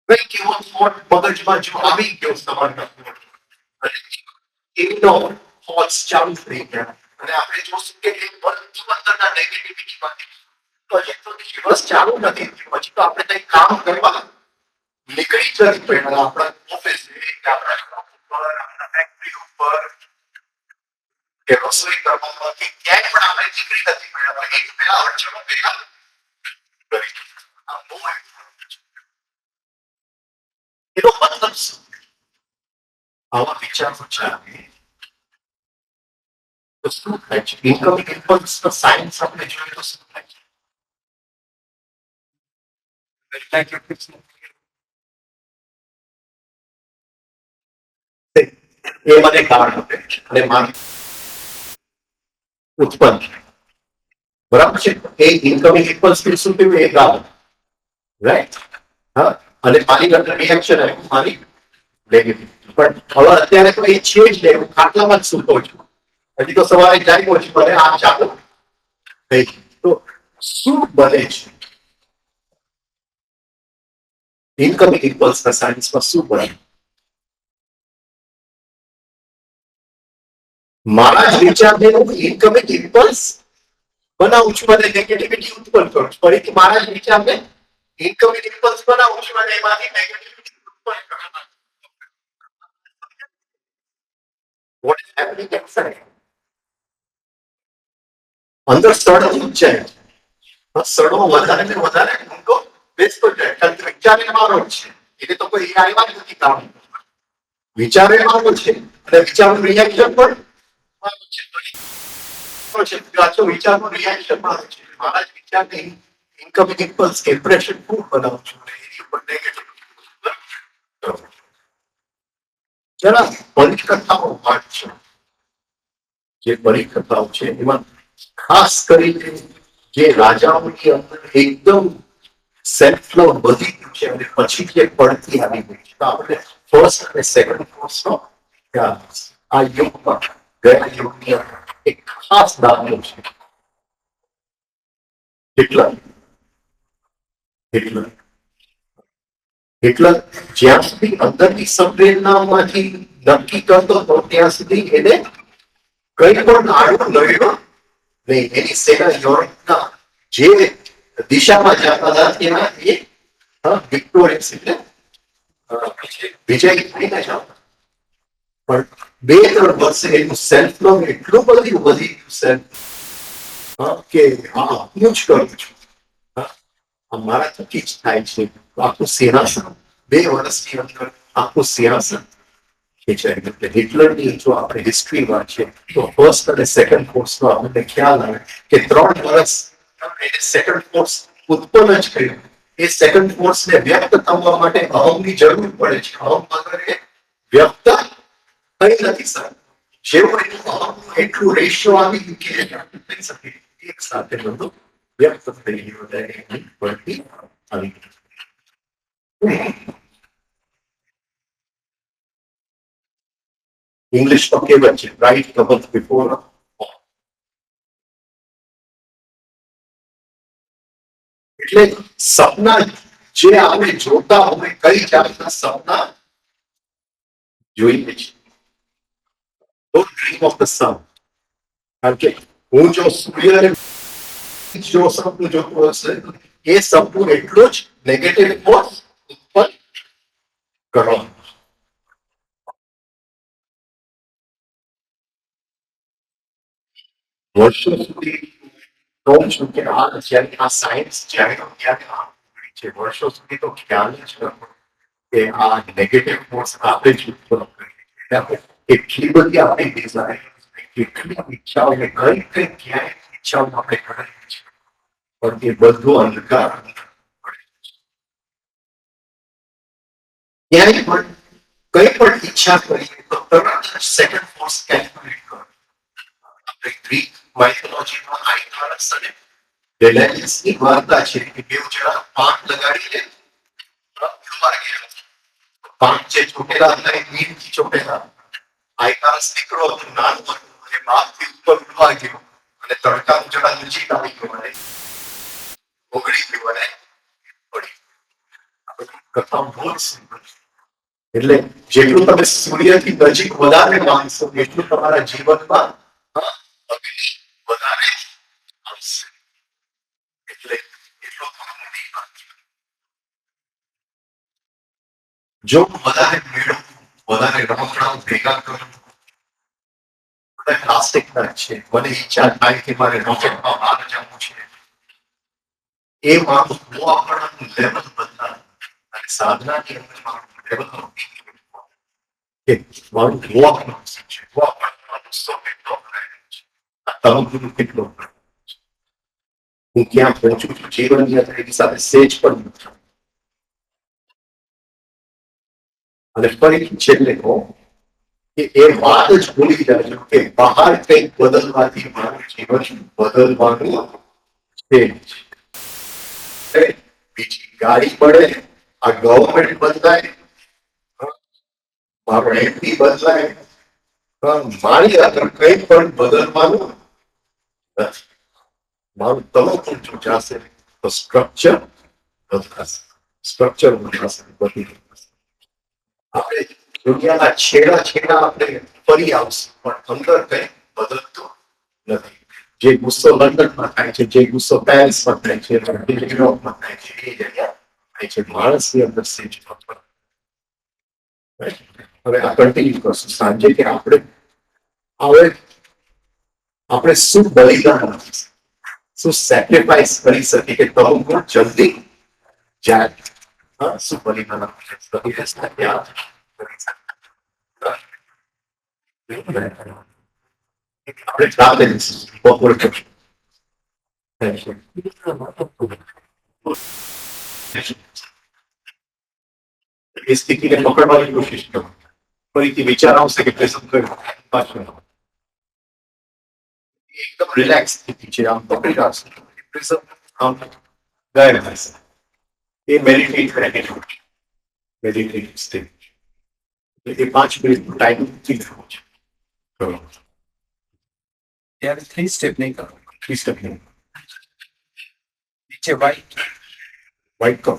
કંઈક એવો થોટ મગજમાં જો આવી ગયો સવારના પૂર્વમાં, અને એનો થોટ્સ ચાલુ થઈ ગયા, અને આપણે જોશું કે એક બધું અંદરના નેગેટિવિટીમાંથી તો હજી તો દિવસ ચાલુ નથી થયું, પછી તો આપણે કંઈક કામ કરવા નીકળી જ નથી પડ્યા. આપણા ઓફિસ કે આપણા શોપ ઉપર, આપણા ફેક્ટરી ઉપર કે રસોઈ કરવામાં કે ક્યાંય પણ આપણે નીકળી નથી પડ્યા. એક પેલા અડચણો ભેગા કરી. આ બહુ important છે. એનો મતલબ શું? આવા વિચારો ચાલે તો શું થાય છે? ઇન્કમિંગ ઇમ્પલ્સનો સાયન્સ આપણે જોઈએ તો શું થાય છે? એ મને કારણ આપે છે અને મારી ઉત્પન્ન થાય. બરાબર છે? એ ઇન્કમિંગ ઇમ્પલ્સ શું થયું? એ કારણ, રાઈટ? હા, અને મારી અંદર રિએક્શન આવ્યું, મારી નેગેટિવ. પણ હવે અત્યારે તો એ છે જ નહીં, હું ખાટલામાં જ સૂતો છું, હજી તો સવારે જાગ્યો છું, અને આ ચાલુ થઈ ગયું. તો શું બને છે? ઇન્કમિંગ ઇમ્પલ્સના સાયન્સમાં શું બને? મારા જ વિચારને હું ઇન્કમિંગ ઇમ્પલ્સ બનાવું છું અને નેગેટિવિટી ઉત્પન્ન કરું છું. ફરીથી મારા જ વિચારને ઇન્કમિંગ ઇમ્પલ્સ બનાવું છું અને એમાંથી નેગેટિવિટી ઉત્પન્ન કરું છું. What is happening inside? અંદર સડો ઊંચાઈ, સડો વધારે ને વધારે ઊંડો બેસતો જાય, કારણ કે વિચાર એનો જ છે, એને તો કોઈ આવ્યા જ નથી કામ. વિચાર એનો છે અને વિચારનું રિએક્શન પણ વિચારનું રિએક્શન મારું છે. મારા જ વિચારને ઇન્કમિંગ ઇમ્પલ્સ ઇમ્પ્રેશન હું બનાવું છું અને એની ઉપર નેગેટિવ. જરા પરિકથાઓ વાત છે, જે પરિકથાઓ છે એમાં ખાસ કરીને જે રાજાઓની અંદર એકદમ સેલ્ફ લવ વધી ગયું છે અને પછી જે પડતી આવી ગઈ છે, તો આપણે ફર્સ્ટ અને સેકન્ડ ફોર્સનો આ યુગમાં ગયા યુગની અંદર એક ખાસ દાખલો છે. હિટલર જ્યાં સુધી અંદરની સંવેદનામાંથી નક્કી કરતો હતો ત્યાં સુધી એને કઈ પણ આડું લડ્યો નહીં. એની સેના યુરોપના જે દિશામાં જતા હતા ત્યાં એ વિક્ટોરિયસ એટલે વિજય થઈને જાઓ પણ 2-3 વર્ષે એનું સેલ્ફ લવ એટલું બધું વધી ગયું સેલ્ફ કે હા હું જ કરું છું, આ મારા થકી જ થાય છે. તો આખું સિંહાસન 2 વર્ષની અંદર આખું સિંહાસન ખેંચાય. એટલે હિટલરની જો આપણે હિસ્ટ્રી વાંચીએ તો ફર્સ્ટ અને સેકન્ડ ફોર્સનો આપણને ખ્યાલ આવે કે 3 વર્ષ એને સેકન્ડ ફોર્સ ઉત્પન્ન જ કર્યું. એ સેકન્ડ ફોર્સને વ્યક્ત થવા માટે અહમની જરૂર પડે છે. અહમ વગર એ વ્યક્ત થઈ નથી શકતું. જેવું એનું અહમનું એટલું રેશિયો આવી ગયું કે થઈ શકે એક સાથે બધું વ્યક્ત થઈ ગયું એની પડતી આવી ગઈ. ઇંગ્લિશમાં કહેવત છે રાઈટ કવર બિફોર. એટલે સપના જે આપણે જોતા હોય કઈ જાતના સપના જોઈએ છે. Don't dream of the sun. કારણ કે હું જો સૂર્યને જો સપનું જોતું હશે એ સપનું એટલું જ નેગેટિવ ફોર્સ ઉત્પન્ન કરવાનું. વર્ષો સુધી કહું છું કે જ્યારે આ સાયન્સ જ્યારે છે વર્ષો સુધી તો ખ્યાલ જ ન કે આ નેગેટિવ ફોર્સ આપણે જ ઉત્પન્ન કરીએ. એટલી બધી આપણી ડિઝાઇન કેટલી ઈચ્છાઓ કઈ કઈ ક્યાંય ઈચ્છાઓ આપણે કરેલી છે પણ એ બધું અંધકાર ક્યાંય પણ કઈ પણ ઈચ્છા કરીએ તો તરત જ સેકન્ડ ફોર્સ કેલ્ક્યુલેટ કરો. આપણે ગ્રીક માઇથોલોજીમાં આઇકારસ અને ડેડાઇયસની વાર્તા છે કે બે જણા પાંખ લગાડીને ઉડવા ગયા. પાંખ જે ચોટેલા હતા એ નીમથી ચોટેલા. આઇકારસ દીકરો હતો નાનો હતો અને બાપથી ઉપર ઉડવા ગયો અને તડકાનું જરા નજીક આવી ગયો અને ઓગળી ગયો અને પડી. કથા બહુ સિમ્પલ. એટલે જેટલું તમે સૂર્યથી નજીક વધારે માનશો એટલું તમારા જીવનમાં અગ્નિ વધારે આવશે. એટલે એટલું તમારું નહીં માનજો. જો વધારે મેળવું વધારે રમકડાઓ ભેગા કરું બધા પ્લાસ્ટિક ના છે મને ઈચ્છા થાય કે મારે રોકેટમાં બહાર જવું છે એ મારું આપણનું લેવલ બદલાય અને સાધનાની અંદર મારું લેવલ કે મારું વોકનું છે વોક ગુસ્સો કેટલો કરે છે આ તરફનું કેટલો કરે છે હું ક્યાં પહોંચું છું જીવનની અંદર એની સાથે સેજ પણ નથી. અને ફરીથી છેલ્લે કહું કે એ વાત જ ભૂલી જાજો કે બહાર કંઈક બદલવાથી મારું જીવન બદલવાનું છે. બીજી ગાડી મળે આ ગવર્મેન્ટ બદલાય મારો એમપી બદલાય મારી આગળ કંઈ પણ બદલવાનું નથી. મારું તલક ચૂંટાશે તો સ્ટ્રક્ચર બદલાશે. સ્ટ્રક્ચર બદલાશે બધી બદલાશે. આપણે દુનિયાના છેડા છેડા આપણે ફરી આવશું પણ અંદર કંઈ બદલતું નથી. જે ગુસ્સો લંડનમાં થાય છે જે ગુસ્સો પેરિસમાં થાય છે યુરોપમાં થાય છે એ જગ્યા થાય છે માણસની અંદર સેજ હવે આ કન્ટિન્યુ કરશું સાંજે કે આપણે હવે આપણે શું બલિદાન શું સેક્રિફાઈસ કરી શકીએ કે તમ જલ્દી જાય શું બલિદાન આપણે રાતે બપોર એ સ્થિતિને પકડવાની કોશિશ કરો. ફરીથી વિચાર આવશે કે પ્રેઝન્ટ કર્યું પાછું એકદમ રિલેક્સ સ્થિતિ છે આમ પકડી રાખશે પ્રેઝન્ટ આમ ગાયબ થશે. એ મેડિટેટ સ્થિતિ એ 5 મિનિટનો ટાઈમ થઈ ગયો છે. કરો ત્યારે 3 સ્ટેપ નહીં કરો. 3 સ્ટેપ નહીં નીચે વ્હાઈટ કરો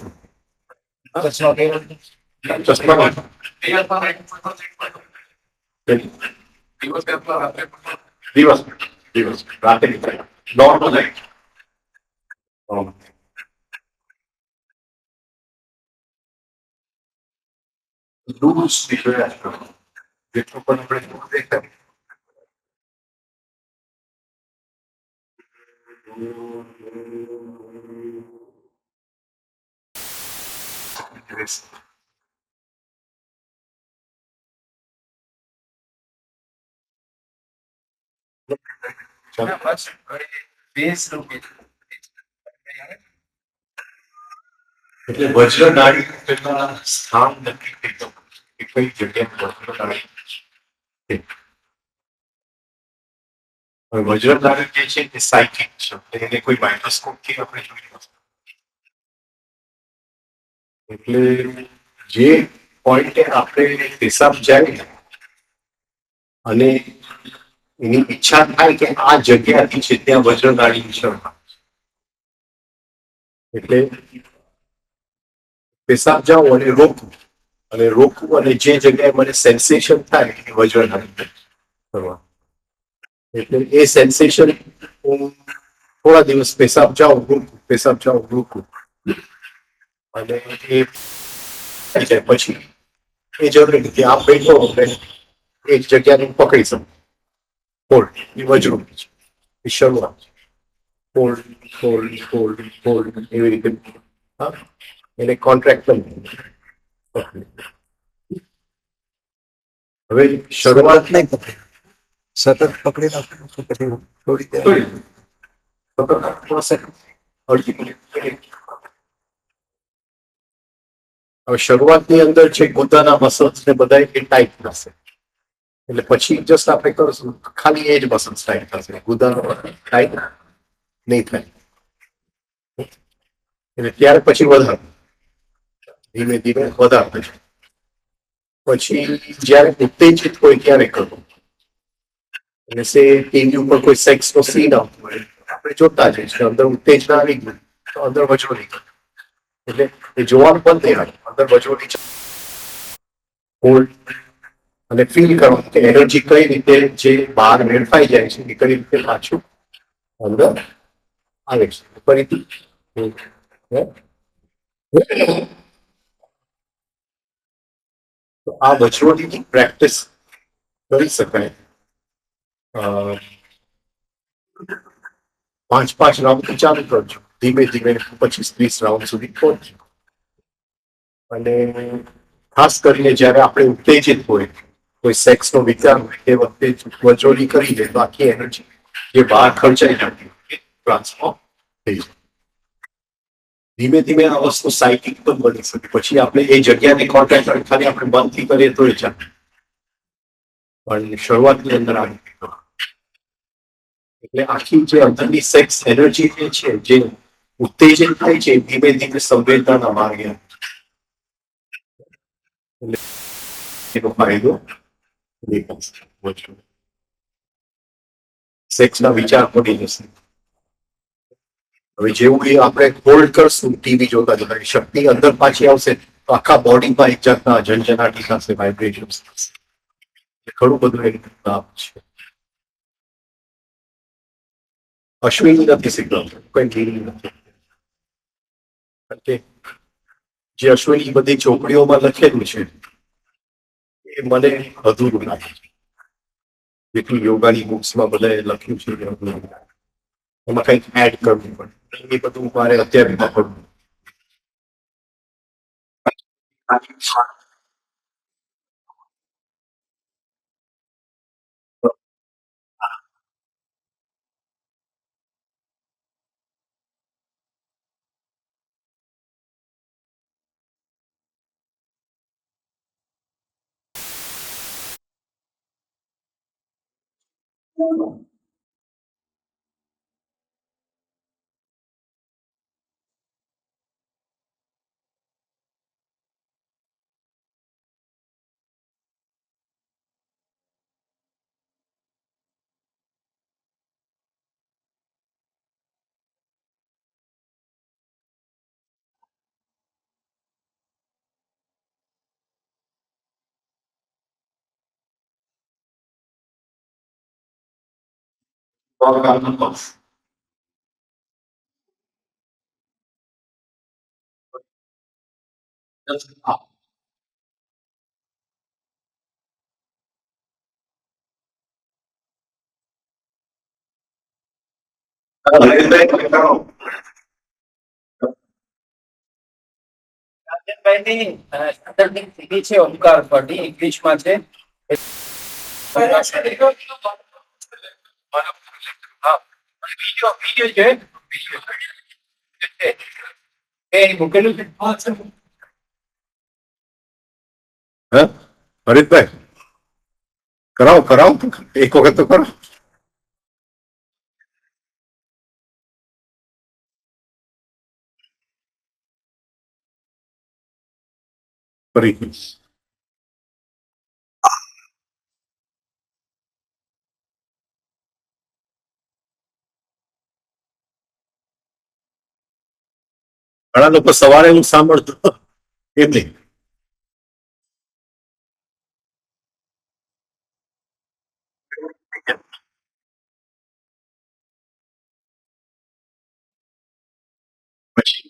ચશ્મા પહેરો. ચશ્મા દિવસ રાતે નોર્મલ લાઈટ દૂર સુધી જોયા જ કરો. જેટલું પણ આપણે દૂર દેખાય. ચાલો. બસ બેઝ રૂપે એટલે વજ્ર નાડી પેલા સ્થાન નક્કી થઈ જવું કે કઈ જગ્યાએ વજ્ર નાડી છે. હવે વજ્ર નાડી જે છે એ સાયકિક છે એટલે એને કોઈ માઇક્રોસ્કોપ થી આપણે જોઈ નથી. એટલે જે પોઈન્ટે આપણે હિસાબ જાય અને એની ઈચ્છા થાય કે આ જગ્યાથી છે ત્યાં વજ્ર નાડી છે એટલે પેશાબ જાઓ અને રોકવું અને જે જગ્યાએ મને સેન્સેશન થાય એ વજ્ર નાડી કરવા. એટલે એ સેન્સેશન હું થોડા દિવસ પેશાબ જાઉં રોકું અને એ થઈ જાય પછી એ જરૂરી નથી આમ બેઠો એક જગ્યાને પકડી શકું. હોલ્ડ એ વજ્રો છે એ શરૂઆત હોલ્ડ એવી રીતે હા એને કોન્ટ્રાક્ટ હવે શરૂઆત નહીં પકડે સતત પકડી રાખવું પછી થોડી દેર અડધી મિનિટ. હવે શરૂઆતની અંદર છે ગુદાના મસલ્સ ને બધા એ ટાઈટ થશે એટલે પછી જસ્ટ આપણે કરશું ખાલી એ જ મસલ્સ ટાઈટ થશે ગુદાનો ટાઈટ નહીં થાય એટલે ત્યાર પછી વધારે ધીમે ધીમે વધારતા છે. પછી જયારે ઉત્તેજિત હોય ત્યારે કરવું એટલે સે ટીવી ઉપર કોઈ સેક્સ નો સીન આવતો હોય આપણે જોતા જઈએ છીએ અંદર ઉત્તેજના આવી ગઈ તો અંદર વજરો નીકળે એટલે એ જોવાનું બંધ થઈ જાય અંદર વજરો નીચે હોલ્ડ અને ફીલ કરવાનું કે એનર્જી કઈ રીતે જે બહાર વેડફાઈ જાય છે એ કઈ રીતે પાછું અંદર આવે છે ફરીથી તો આ વજરોની પ્રેક્ટિસ કરી શકાય 5 રાઉન્ડ ચાલુ કરજો ધીમે ધીમે 25-30 રાઉન્ડ સુધી પહોંચજો અને ખાસ કરીને જયારે આપણે ઉત્તેજિત હોય કોઈ સેક્સ નો વિચાર હોય એ વખતે વજોરી કરી દે તો આખી એનર્જી જે બહાર ખર્ચાઈ જતી હોય ટ્રાન્સફોર્મ થઈ જાય. ધીમે ધીમે આ વસ્તુ સાયકિક પણ બની શકે પછી આપણે એ જગ્યાને કોન્ટ્રાક્ટ ખાલી આપણે બંધથી કરીએ તો એ ચાલે પણ શરૂઆતની અંદર આવી એટલે આખી જે અંદરની સેક્સ એનર્જી જે છે જે ઉત્તેજન થાય છે ધીમે ધીમે સંવેદનાના માર્ગે એનો ફાયદો દેખાશે. સેક્સના વિચાર પડી જશે. હવે જેવું એ આપણે હોલ્ડ કરશું ટીવી જોતા જોતા શક્તિ અંદર પાછી આવશે તો આખા બોડીમાં એક જાતના ઝંઝનાટી થશે વાઇબ્રેશન થશે ઘણું બધું એનું લાભ છે. અશ્વિની નથી શીખવાડતું કઈ ધીરી નથી જે અશ્વિની બધી ચોપડીઓમાં લખેલું છે એ મને અધૂરું લાગે છે. જેટલું યોગાની બુક્સમાં બધાએ લખ્યું છે એમાં કંઈક એડ કરવું પડે એ બધું મારે અત્યારે ન પડવું. હરીશભાઈ, તમે કરો. રાજનભાઈની સ્ટાન્ડર્ડની સીડી છે ઓમકાર પરની ઇંગ્લિશમાં છે. હા, બીજો છે. એ મૂકેલું છે. હે હરીશભાઈ, કરાવો કરાવો, એક વખત તો કરો. ફરી ઘણા લોકો સવારે હું સાંભળતો એટલે પછી